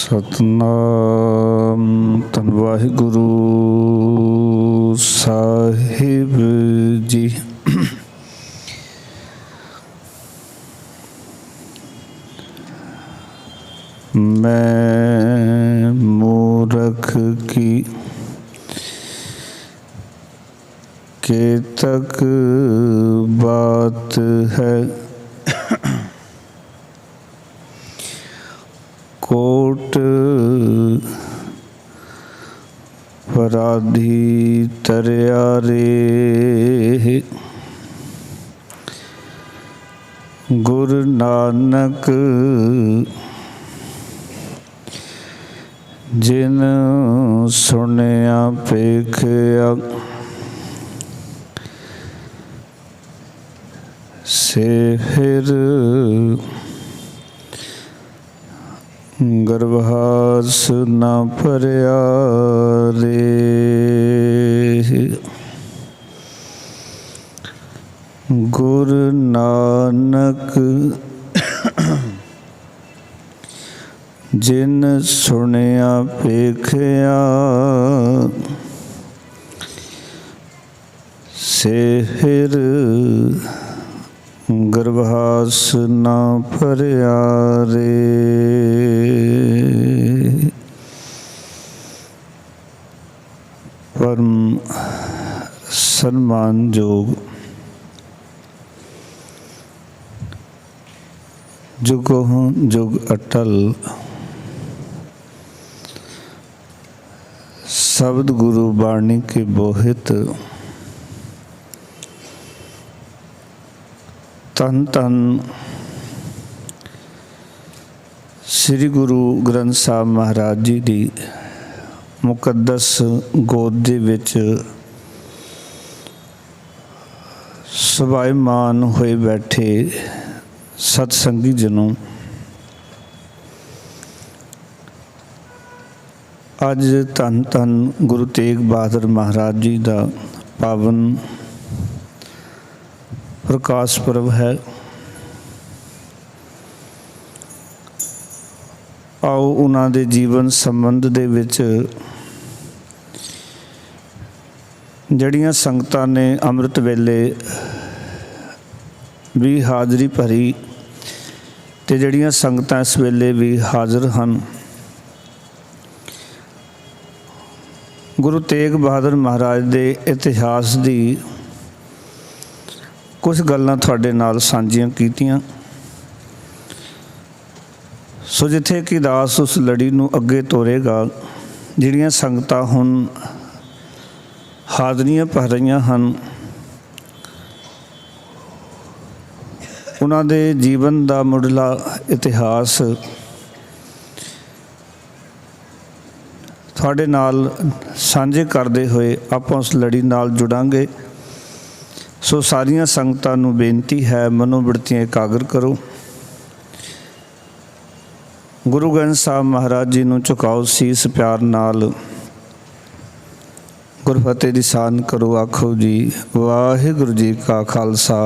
सतनाम धन वाहिगुरु साहिब जी। मैं मूरख की केतक बात है, कोट पराधी तरया रे। गुरु नानक जिन सुनिया पेखिया, से फिर गर्भास न भरिया रे। गुरु नानक जिन सुनिया पेखिया, से फिर गर्भास न भरिया रे। परम सन्मानयोग जुगों जुग अटल शब्द गुरु बाणी के बोहित धन धन श्री गुरु ग्रंथ साहब महाराज जी की मुकद्दस गोद दे विच सुभाईमान होए बैठे सतसंगी जनों, अज धन धन गुरु तेग बहादुर महाराज जी का पावन प्रकाश पर्व है। आओ उन्हां दे जीवन संबंध दे विच जड़ियां संगतां ने अमृत वेले भी हाज़री भरी ते जड़ियां संगतां इस वेले भी हाज़र हन, गुरु तेग बहादुर महाराज दे इतिहास दी कुछ गल्लां तुहाडे नाल सांझियां कीतियां। सो जिथे कि दास उस लड़ी नूं अगे तोरेगा, जिहड़ियां संगतां हुण हाज़रियां भर रहीआं हन, उन्हां दे जीवन दा मुढ़ला इतिहास तुहाडे नाल सांझे करदे होए आपां उस लड़ी नाल जुड़ांगे। सो सारियां संगतां नूं बेनती है, मनोबृत्तियां एकाग्र करो। गुरु ग्रंथ साहब महाराज जी नूं झुकाओ सीस प्यार नाल, गुरफतेह दी सान करो। आखो जी वाहिगुरु जी का खालसा,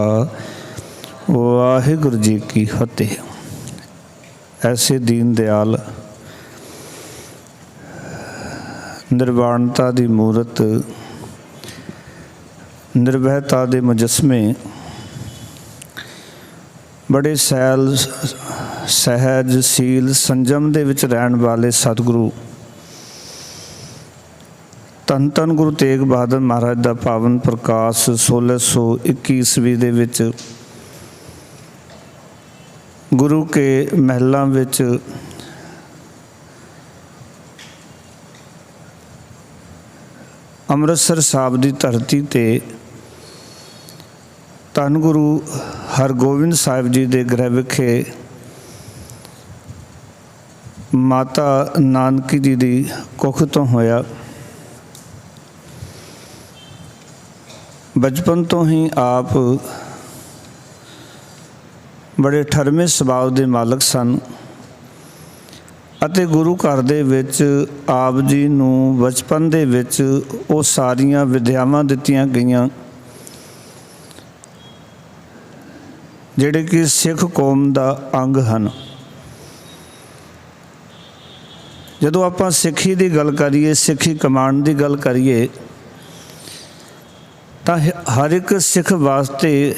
वाहिगुरु जी की फतेह। ऐसे दीन दयाल निर्वाणता दी मूरत, निर्भयता दे मुजस्मे, बड़े सैल सहज सील संजम दे विच रहन वाले सतगुरु धन धन गुरु तेग बहादुर महाराज का पावन प्रकाश 1621 ईस्वी दे विच गुरु के महलों विच अमृतसर साहब की धरती ते धन गुरु हरगोबिंद साहिब जी के गृह विखे माता नानकी जी की कुख तो होया। बचपन तो ही आप बड़े ठरमे सुभाव के मालक सन। ਅਤੇ ਗੁਰੂ ਘਰ ਦੇ ਵਿੱਚ ਆਪ ਜੀ ਨੂੰ ਬਚਪਨ ਦੇ ਵਿੱਚ ਉਹ ਸਾਰੀਆਂ ਵਿਦਿਆਵਾਂ ਦਿੱਤੀਆਂ ਗਈਆਂ ਜਿਹੜੇ ਕਿ ਸਿੱਖ ਕੌਮ ਦਾ ਅੰਗ ਹਨ। ਜਦੋਂ ਆਪਾਂ ਸਿੱਖੀ ਦੀ ਗੱਲ ਕਰੀਏ, ਸਿੱਖੀ ਕਮਾਂਡ ਦੀ ਗੱਲ ਕਰੀਏ, ਤਾਂ ਹਰ ਇੱਕ ਸਿੱਖ ਵਾਸਤੇ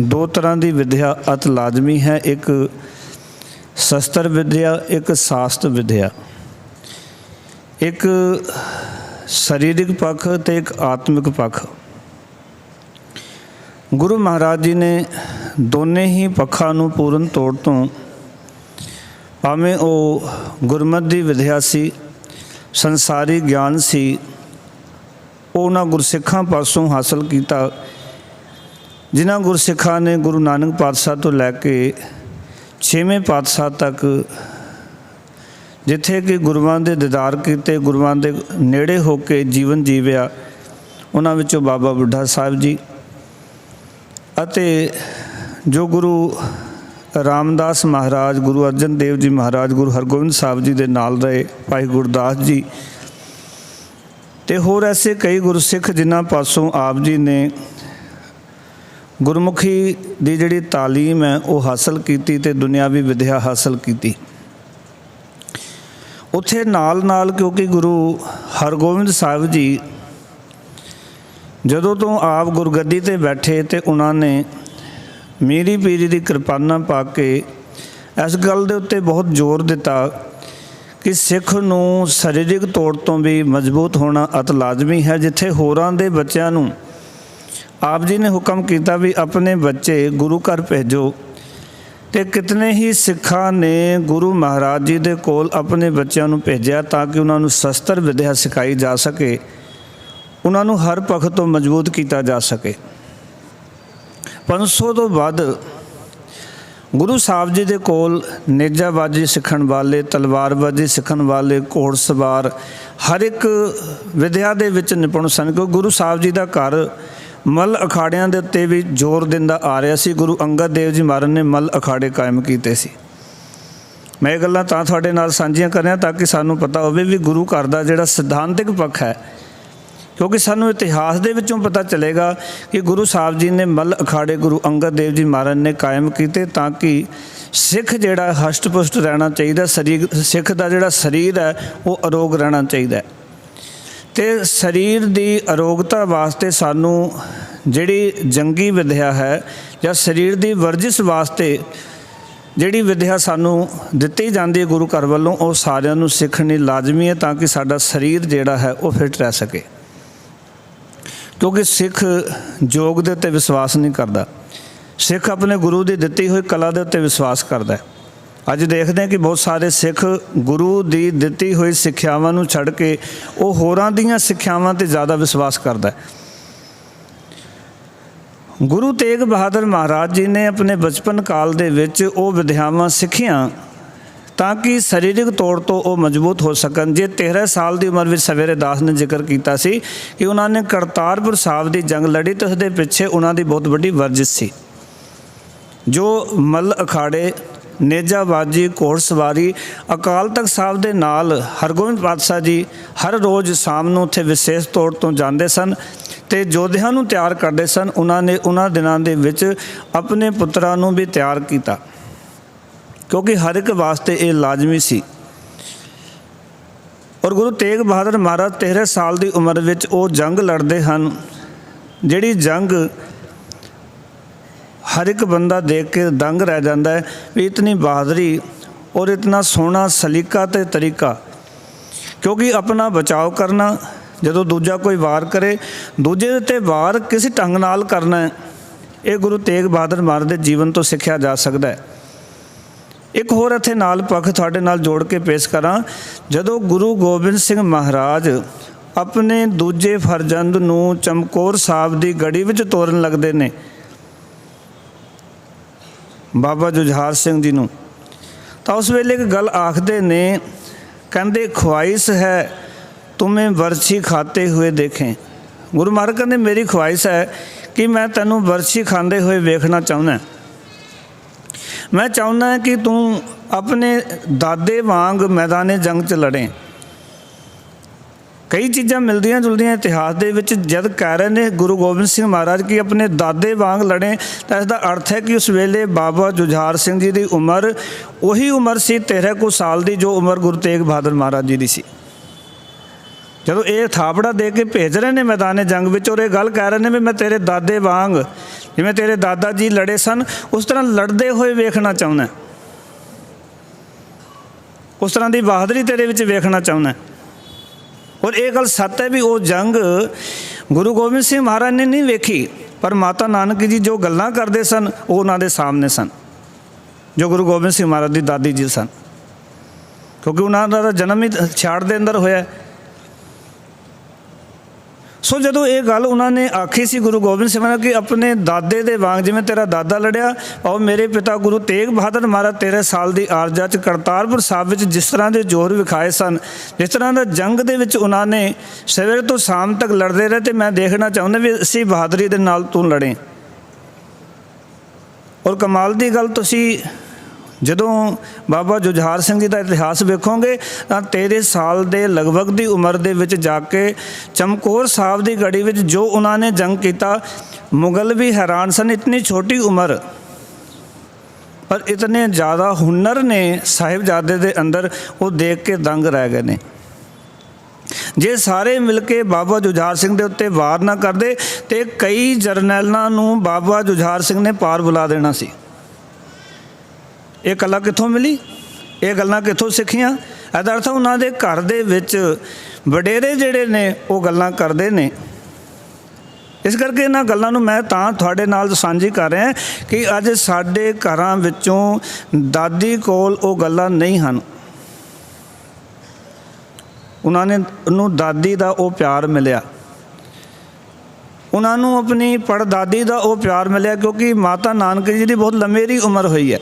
ਦੋ ਤਰ੍ਹਾਂ ਦੀ ਵਿਦਿਆ ਅਤ ਲਾਜ਼ਮੀ ਹੈ। ਇੱਕ ਸ਼ਸਤਰ ਵਿਦਿਆ, ਇੱਕ ਸ਼ਾਸਤਰ ਵਿਦਿਆ। ਇੱਕ ਸਰੀਰਕ ਪੱਖ ਅਤੇ ਇੱਕ ਆਤਮਿਕ ਪੱਖ। ਗੁਰੂ ਮਹਾਰਾਜ ਜੀ ਨੇ ਦੋਨੇ ਹੀ ਪੱਖਾਂ ਨੂੰ ਪੂਰਨ ਤੌਰ ਤੋਂ, ਭਾਵੇਂ ਉਹ ਗੁਰਮਤਿ ਦੀ ਵਿਦਿਆ ਸੀ, ਸੰਸਾਰੀ ਗਿਆਨ ਸੀ, ਉਹ ਉਹਨਾਂ ਗੁਰਸਿੱਖਾਂ ਪਾਸੋਂ ਹਾਸਲ ਕੀਤਾ ਜਿਨ੍ਹਾਂ ਗੁਰਸਿੱਖਾਂ ਨੇ ਗੁਰੂ ਨਾਨਕ ਪਾਤਸ਼ਾਹ ਤੋਂ ਲੈ ਕੇ 6ਵੇਂ ਪਾਤਸ਼ਾਹ ਤੱਕ ਜਿੱਥੇ ਕਿ ਗੁਰੂਆਂ ਦੇ ਦੀਦਾਰ ਕੀਤੇ, ਗੁਰੂਆਂ ਦੇ ਨੇੜੇ ਹੋ ਕੇ ਜੀਵਨ ਜੀਵਿਆ, ਉਹਨਾਂ ਵਿੱਚੋਂ ਬਾਬਾ ਬੁੱਢਾ ਸਾਹਿਬ ਜੀ ਅਤੇ ਜੋ ਗੁਰੂ ਰਾਮਦਾਸ ਮਹਾਰਾਜ, ਗੁਰੂ ਅਰਜਨ ਦੇਵ ਜੀ ਮਹਾਰਾਜ, ਗੁਰੂ ਹਰਗੋਬਿੰਦ ਸਾਹਿਬ ਜੀ ਦੇ ਨਾਲ ਰਹੇ ਭਾਈ ਗੁਰਦਾਸ ਜੀ ਅਤੇ ਹੋਰ ਐਸੇ ਕਈ ਗੁਰਸਿੱਖ ਜਿਨ੍ਹਾਂ ਪਾਸੋਂ ਆਪ ਜੀ ਨੇ ਗੁਰਮੁਖੀ ਦੀ ਜਿਹੜੀ ਤਾਲੀਮ ਹੈ ਉਹ ਹਾਸਲ ਕੀਤੀ ਅਤੇ ਦੁਨਿਆਵੀ ਵਿਦਿਆ ਹਾਸਲ ਕੀਤੀ। ਉੱਥੇ ਨਾਲ ਨਾਲ ਕਿਉਂਕਿ ਗੁਰੂ ਹਰਗੋਬਿੰਦ ਸਾਹਿਬ ਜੀ ਜਦੋਂ ਤੋਂ ਆਪ ਗੁਰਗੱਦੀ 'ਤੇ ਬੈਠੇ ਅਤੇ ਉਹਨਾਂ ਨੇ ਮੀਰੀ ਪੀਰੀ ਦੀ ਕਿਰਪਾਨਾਂ ਪਾ ਕੇ ਇਸ ਗੱਲ ਦੇ ਉੱਤੇ ਬਹੁਤ ਜ਼ੋਰ ਦਿੱਤਾ ਕਿ ਸਿੱਖ ਨੂੰ ਸਰੀਰਕ ਤੌਰ ਤੋਂ ਵੀ ਮਜ਼ਬੂਤ ਹੋਣਾ ਅਤ ਲਾਜ਼ਮੀ ਹੈ। ਜਿੱਥੇ ਹੋਰਾਂ ਦੇ ਬੱਚਿਆਂ ਨੂੰ ਆਪ ਜੀ ਨੇ ਹੁਕਮ ਕੀਤਾ ਵੀ ਆਪਣੇ ਬੱਚੇ ਗੁਰੂ ਘਰ ਭੇਜੋ, ਅਤੇ ਕਿਤਨੇ ਹੀ ਸਿੱਖਾਂ ਨੇ ਗੁਰੂ ਮਹਾਰਾਜ ਜੀ ਦੇ ਕੋਲ ਆਪਣੇ ਬੱਚਿਆਂ ਨੂੰ ਭੇਜਿਆ ਤਾਂ ਕਿ ਉਹਨਾਂ ਨੂੰ ਸ਼ਸਤਰ ਵਿਦਿਆ ਸਿਖਾਈ ਜਾ ਸਕੇ, ਉਹਨਾਂ ਨੂੰ ਹਰ ਪੱਖ ਤੋਂ ਮਜ਼ਬੂਤ ਕੀਤਾ ਜਾ ਸਕੇ। 500 ਤੋਂ ਵੱਧ ਗੁਰੂ ਸਾਹਿਬ ਜੀ ਦੇ ਕੋਲ ਨੇਜਾਬਾਜ਼ੀ ਸਿੱਖਣ ਵਾਲੇ, ਤਲਵਾਰਬਾਜ਼ੀ ਸਿੱਖਣ ਵਾਲੇ, ਘੋੜਸਵਾਰ ਹਰ ਇੱਕ ਵਿਦਿਆ ਦੇ ਵਿੱਚ ਨਿਪੁੰਨ ਸਨ। ਕਿਉਂਕਿ ਗੁਰੂ ਸਾਹਿਬ ਜੀ ਦਾ ਘਰ ਮੱਲ ਅਖਾੜਿਆਂ ਦੇ ਉੱਤੇ ਵੀ ਜ਼ੋਰ ਦਿੰਦਾ ਆ ਰਿਹਾ ਸੀ। ਗੁਰੂ ਅੰਗਦ ਦੇਵ ਜੀ ਮਹਾਰਾਜ ਨੇ ਮੱਲ ਅਖਾੜੇ ਕਾਇਮ ਕੀਤੇ ਸੀ। ਮੈਂ ਇਹ ਗੱਲਾਂ ਤਾਂ ਤੁਹਾਡੇ ਨਾਲ ਸਾਂਝੀਆਂ ਕਰ ਰਿਹਾ ਤਾਂ ਕਿ ਸਾਨੂੰ ਪਤਾ ਹੋਵੇ ਵੀ ਗੁਰੂ ਘਰ ਦਾ ਜਿਹੜਾ ਸਿਧਾਂਤਿਕ ਪੱਖ ਹੈ, ਕਿਉਂਕਿ ਸਾਨੂੰ ਇਤਿਹਾਸ ਦੇ ਵਿੱਚੋਂ ਪਤਾ ਚੱਲੇਗਾ ਕਿ ਗੁਰੂ ਸਾਹਿਬ ਜੀ ਨੇ ਮੱਲ ਅਖਾੜੇ ਗੁਰੂ ਅੰਗਦ ਦੇਵ ਜੀ ਮਹਾਰਾਜ ਨੇ ਕਾਇਮ ਕੀਤੇ ਤਾਂ ਕਿ ਸਿੱਖ ਜਿਹੜਾ ਹਸ਼ਟ ਪੁਸ਼ਟ ਰਹਿਣਾ ਚਾਹੀਦਾ, ਸਿੱਖ ਦਾ ਜਿਹੜਾ ਸਰੀਰ ਹੈ ਉਹ ਅਰੋਗ ਰਹਿਣਾ ਚਾਹੀਦਾ। ਅਤੇ ਸਰੀਰ ਦੀ ਅਰੋਗਤਾ ਵਾਸਤੇ ਸਾਨੂੰ ਜਿਹੜੀ ਜੰਗੀ ਵਿਦਿਆ ਹੈ ਜਾਂ ਸਰੀਰ ਦੀ ਵਰਜਿਸ਼ ਵਾਸਤੇ ਜਿਹੜੀ ਵਿਦਿਆ ਸਾਨੂੰ ਦਿੱਤੀ ਜਾਂਦੀ ਹੈ ਗੁਰੂ ਘਰ ਵੱਲੋਂ, ਉਹ ਸਾਰਿਆਂ ਨੂੰ ਸਿੱਖਣੀ ਲਾਜ਼ਮੀ ਹੈ ਤਾਂ ਕਿ ਸਾਡਾ ਸਰੀਰ ਜਿਹੜਾ ਹੈ ਉਹ ਫਿੱਟ ਰਹਿ ਸਕੇ। ਕਿਉਂਕਿ ਸਿੱਖ ਯੋਗ ਦੇ ਉੱਤੇ ਵਿਸ਼ਵਾਸ ਨਹੀਂ ਕਰਦਾ, ਸਿੱਖ ਆਪਣੇ ਗੁਰੂ ਦੀ ਦਿੱਤੀ ਹੋਈ ਕਲਾ ਦੇ ਉੱਤੇ ਵਿਸ਼ਵਾਸ ਕਰਦਾ। ਅੱਜ ਦੇਖਦੇ ਹਾਂ ਕਿ ਬਹੁਤ ਸਾਰੇ ਸਿੱਖ ਗੁਰੂ ਦੀ ਦਿੱਤੀ ਹੋਈ ਸਿੱਖਿਆਵਾਂ ਨੂੰ ਛੱਡ ਕੇ ਉਹ ਹੋਰਾਂ ਦੀਆਂ ਸਿੱਖਿਆਵਾਂ 'ਤੇ ਜ਼ਿਆਦਾ ਵਿਸ਼ਵਾਸ ਕਰਦਾ। ਗੁਰੂ ਤੇਗ ਬਹਾਦਰ ਮਹਾਰਾਜ ਜੀ ਨੇ ਆਪਣੇ ਬਚਪਨ ਕਾਲ ਦੇ ਵਿੱਚ ਉਹ ਵਿਦਿਆਵਾਂ ਸਿੱਖੀਆਂ ਤਾਂ ਕਿ ਸਰੀਰਕ ਤੌਰ ਤੋਂ ਉਹ ਮਜ਼ਬੂਤ ਹੋ ਸਕਣ। ਜੇ 13 ਸਾਲ ਦੀ ਉਮਰ ਵਿੱਚ ਸਵੇਰੇ ਦਾਸ ਨੇ ਜ਼ਿਕਰ ਕੀਤਾ ਸੀ ਕਿ ਉਹਨਾਂ ਨੇ ਕਰਤਾਰਪੁਰ ਸਾਹਿਬ ਦੀ ਜੰਗ ਲੜੀ ਅਤੇ ਉਸਦੇ ਪਿੱਛੇ ਉਹਨਾਂ ਦੀ ਬਹੁਤ ਵੱਡੀ ਵਰਜਿਸ਼ ਸੀ। ਜੋ ਮੱਲ ਅਖਾੜੇ, ਨੇਜਾਬਾਜ਼ੀ, ਘੋੜਸਵਾਰੀ, ਅਕਾਲ ਤਖਤ ਸਾਹਿਬ ਦੇ ਨਾਲ ਹਰਗੋਬਿੰਦ ਪਾਤਸ਼ਾਹ ਜੀ ਹਰ ਰੋਜ਼ ਸ਼ਾਮ ਨੂੰ ਉੱਥੇ ਵਿਸ਼ੇਸ਼ ਤੌਰ ਤੋਂ ਜਾਂਦੇ ਸਨ ਅਤੇ ਯੋਧਿਆਂ ਨੂੰ ਤਿਆਰ ਕਰਦੇ ਸਨ। ਉਹਨਾਂ ਨੇ ਉਹਨਾਂ ਦਿਨਾਂ ਦੇ ਵਿੱਚ ਆਪਣੇ ਪੁੱਤਰਾਂ ਨੂੰ ਵੀ ਤਿਆਰ ਕੀਤਾ ਕਿਉਂਕਿ ਹਰ ਇੱਕ ਵਾਸਤੇ ਇਹ ਲਾਜ਼ਮੀ ਸੀ। ਔਰ ਗੁਰੂ ਤੇਗ ਬਹਾਦਰ ਮਹਾਰਾਜ 13 ਸਾਲ ਦੀ ਉਮਰ ਵਿੱਚ ਉਹ ਜੰਗ ਲੜਦੇ ਹਨ, ਜਿਹੜੀ ਜੰਗ ਹਰ ਇੱਕ ਬੰਦਾ ਦੇਖ ਕੇ ਦੰਗ ਰਹਿ ਜਾਂਦਾ ਹੈ ਵੀ ਇਤਨੀ ਬਹਾਦਰੀ ਔਰ ਇਤਨਾ ਸੋਹਣਾ ਸਲੀਕਾ ਅਤੇ ਤਰੀਕਾ। ਕਿਉਂਕਿ ਆਪਣਾ ਬਚਾਓ ਕਰਨਾ, ਜਦੋਂ ਦੂਜਾ ਕੋਈ ਵਾਰ ਕਰੇ ਦੂਜੇ ਦੇ ਉੱਤੇ ਵਾਰ ਕਿਸ ਢੰਗ ਨਾਲ ਕਰਨਾ, ਇਹ ਗੁਰੂ ਤੇਗ ਬਹਾਦਰ ਮਹਾਰਾਜ ਦੇ ਜੀਵਨ ਤੋਂ ਸਿੱਖਿਆ ਜਾ ਸਕਦਾ ਹੈ। ਇੱਕ ਹੋਰ ਇੱਥੇ ਨਾਲ ਪੱਖ ਤੁਹਾਡੇ ਨਾਲ ਜੋੜ ਕੇ ਪੇਸ਼ ਕਰਾਂ। ਜਦੋਂ ਗੁਰੂ ਗੋਬਿੰਦ ਸਿੰਘ ਮਹਾਰਾਜ ਆਪਣੇ ਦੂਜੇ ਫਰਜ਼ੰਦ ਨੂੰ ਚਮਕੌਰ ਸਾਹਿਬ ਦੀ ਗੜੀ ਵਿੱਚ ਤੋਰਨ ਲੱਗਦੇ ਨੇ, ਬਾਬਾ ਜੁਝਾਰ ਸਿੰਘ ਜੀ ਨੂੰ, ਤਾਂ ਉਸ ਵੇਲੇ ਇੱਕ ਗੱਲ ਆਖਦੇ ਨੇ, ਕਹਿੰਦੇ ਖਵਾਇਸ਼ ਹੈ ਤੁਮੇ ਵਰਛੀ ਖਾਤੇ ਹੋਏ ਦੇਖੇ। ਗੁਰੂ ਮਹਾਰਾਜ ਕਹਿੰਦੇ ਮੇਰੀ ਖਵਾਇਸ਼ ਹੈ ਕਿ ਮੈਂ ਤੈਨੂੰ ਵਰਛੀ ਖਾਂਦੇ ਹੋਏ ਵੇਖਣਾ ਚਾਹੁੰਦਾ। मैं चाहुंदा कि तू अपने दादे वांग मैदाने जंग च लड़े। कई चीज़ां मिलदियां जुलदियां इतिहास दे विच। जद कह रहे ने गुरु गोबिंद सिंह महाराज कि अपने दादे वांग लड़े, तो इसका अर्थ है कि उस वेले बाबा जुझार सिंह जी की उम्र उही उम्र सी 13 कुछ साल की जो उम्र गुरु तेग बहादुर महाराज जी की सी। जदों ये थापड़ा दे के भेज रहे हैं मैदाने जंग विच और ये गल कह रहे हैं भी मैं तेरे दादे वांग जिवें तेरे दादा जी लड़े सन उस तरह लड़ते हुए वेखना चाहुंदा, उस तरह की बहादुरी तेरे विच वेखना चाहुंदा। और ये गल सत्य है भी वो जंग गुरु गोबिंद सिंह महाराज ने नहीं वेखी, पर माता नानक जी जो गल्लां करते सन वो उन्होंने सामने सन, जो गुरु गोबिंद सिंह महाराज की दादी जी सन, क्योंकि उन्होंने जन्म ही छाड़ के अंदर होया। सो जदों ये गल उन्होंने आखी सी गुरु गोबिंद सिंह महाराज कि अपने दादे दे वांग जिवें तेरा दादा लड़िया और मेरे पिता गुरु तेग बहादुर महाराज 13 साल की आरजा च करतारपुर साहब विच जिस तरह के जोर विखाए सन, जिस तरह का जंग दे विच उन्होंने सवेरे तो शाम तक लड़ते रहे, तो मैं देखना चाहुंदा भी इसी बहादुरी दे नाल तू लड़े। और कमाल की गल तुसी जदों बाबा जुझार सिंह जी का इतिहास वेखोगे तो 13 साल के लगभग की उम्र दे विच जाके चमकौर साहब की गढ़ी विच जो उन्होंने जंग किया, मुगल भी हैरान सन, इतनी छोटी उम्र पर इतने ज़्यादा हुनर ने साहिबजादे के अंदर वो देख के दंग रह गए ने। जे सारे मिल के बाबा जुझार सिंह के उत्ते वार ना करते तो कई जरनैलों नूं बाबा जुझार सिंह ने पार बुला देना सी। ये कला कित्थों मिली, ये गल्लां कित्थों सिखियां? इहदा अर्थ उन्हां दे घर दे विच वडेरे जिहड़े ने वो गल्लां करदे ने। इस करके इन्हां गल्लां नूं मैं तां तुहाडे नाल साझी कर रहा कि अज साडे घरां विचों दादी कोल वो गल्लां नहीं हन। उन्होंने दादी का वो प्यार मिलिया, उन्होंने अपनी पड़दादी का वो प्यार मिलिया, क्योंकि माता नानक जी की बहुत लंबेरी उम्र हुई है,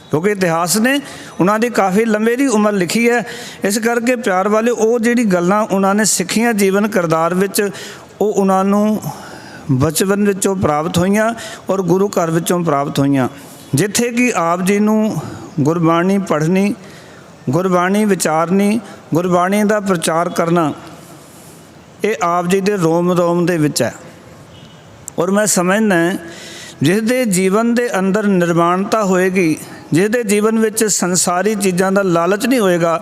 क्योंकि इतिहास ने उन्होंने काफ़ी लंबेरी उम्र लिखी है। इस करके प्यार वाले वो जिहड़ी गल्लां उन्होंने सिखियां जीवन किरदार विच वो उन्होंने बचपन विचों प्राप्त होईयां और गुरु घर विचों प्राप्त होईयां, जिथे कि आप जी नूं गुरबाणी पढ़नी, गुरबाणी विचारनी, गुरबाणी का प्रचार करना, ये आप जी के रोम रोम दे विच है। और मैं समझना जिसदे जीवन के अंदर निर्माणता होएगी, जिसदे जीवन विच संसारी चीज़ों का लालच नहीं होएगा,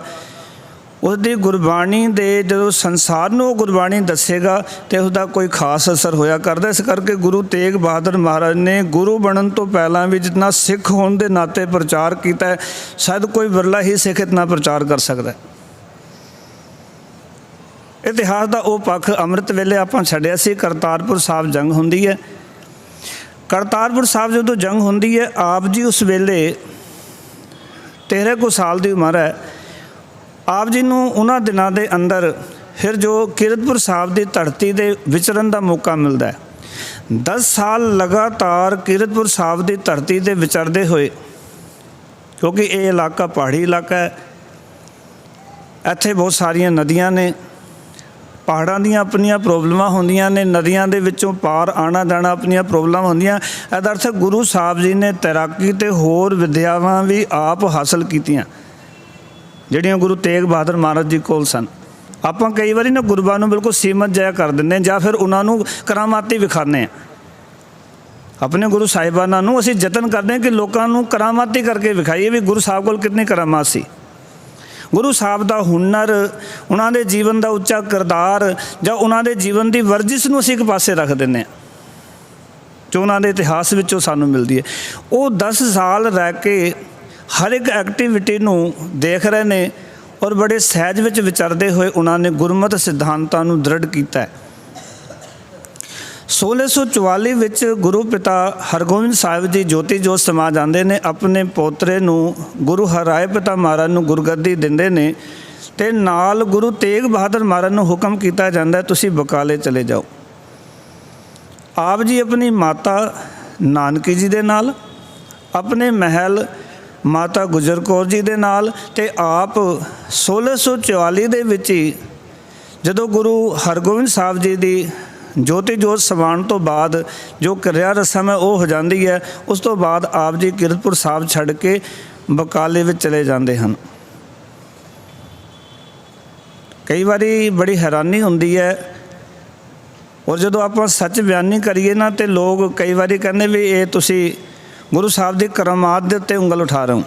उसकी गुरबाणी दे जो संसार नूं गुरबाणी दसेगा तो उसका कोई खास असर होया करता। इस करके गुरु तेग बहादुर महाराज ने गुरु बनन तो पहला भी जितना सिख होने के नाते प्रचार किया है, शायद कोई बिरला ही सिख इतना प्रचार कर सकता है। इतिहास का वो पक्ष अमृत वेले आपां छड्डिया सी, करतारपुर साहब जंग हुंदी है। करतारपुर साहब जो जंग होंदी है, आप जी उस वेले 13 कुछ साल की उम्र है। आप जी नूं उन्हां दिनां दे अंदर फिर जो कीरतपुर साहब की धरती दे विचरण का मौका मिलता है। 10 साल लगातार कीरतपुर साहब की धरती ते विचरते हुए, क्योंकि ये इलाका पहाड़ी इलाका है, इत्थे बहुत सारिया नदियाँ ने, पहाड़ों दी अपनियां प्रॉब्लमां होंदियां ने, नदियां दे विचों पार आना जाना अपनियां प्रॉब्लम होंदियां। इहदा अर्थ गुरु साहब जी ने तैराकी ते होर विद्यावां भी आप हासिल कीतियां जिहड़ियां गुरु तेग बहादुर महाराज जी कोल सन। आपां कई वारी ना गुरबां नूं बिल्कुल सीमित जिहा कर दिंदे जां फिर उन्हां नूं करामाती विखाने आ। अपने गुरु साहिबानां नूं असीं यतन करदे कि लोकां नूं करामाती करके विखाईए भी गुरु साहब कोल कितनी करामात सी। गुरु साहब का हुनर, उन्होंने जीवन का उच्चा किरदार जां उन्होंने जीवन की वर्जिश नूं असीं एक पासे रख दिंदे जो उन्होंने इतिहास विचों सानूं मिलती है। वो 10 साल रह के हर एक एक्टिविटी नूं देख रहे ने और बड़े सहज विच विचरते हुए उन्होंने गुरमत सिद्धांतां नूं दृढ़ कीता है। 1644 विच गुरु पिता हरगोबिंद साहिब जी ज्योति जोत समा जाते हैं, अपने पोतरे नूं गुरु हराए पिता महाराज नूं गुरगद्दी दिंदे ने ते नाल गुरु तेग बहादुर महाराज नूं हुक्म किया जाता है तुसीं बकाले चले जाओ। आप जी अपनी माता नानकी जी दे नाल, अपने महल माता गुजर कौर जी दे नाल ते आप 1644 दे विच ही जदों गुरु हरगोबिंद साहब जी दी ਜੋਤੀ ਜੋਤ ਸਮਾਉਣ ਤੋਂ ਬਾਅਦ ਜੋ ਕਿਰਿਆ ਰਸਮ ਹੈ ਉਹ ਹੋ ਜਾਂਦੀ ਹੈ। ਉਸ ਤੋਂ ਬਾਅਦ ਆਪ ਜੀ ਕੀਰਤਪੁਰ ਸਾਹਿਬ ਛੱਡ ਕੇ ਬਕਾਲੇ ਵਿੱਚ ਚਲੇ ਜਾਂਦੇ ਹਨ। ਕਈ ਵਾਰੀ ਬੜੀ ਹੈਰਾਨੀ ਹੁੰਦੀ ਹੈ, ਔਰ ਜਦੋਂ ਆਪਾਂ ਸੱਚ ਬਿਆਨੀ ਕਰੀਏ ਨਾ ਤੇ ਲੋਕ ਕਈ ਵਾਰੀ ਕਹਿੰਦੇ ਵੀ ਇਹ ਤੁਸੀਂ ਗੁਰੂ ਸਾਹਿਬ ਦੀ ਕਰਾਮਾਤ ਦੇ ਉੱਤੇ ਉਂਗਲ ਉਠਾ ਰਹੇ ਹੋ।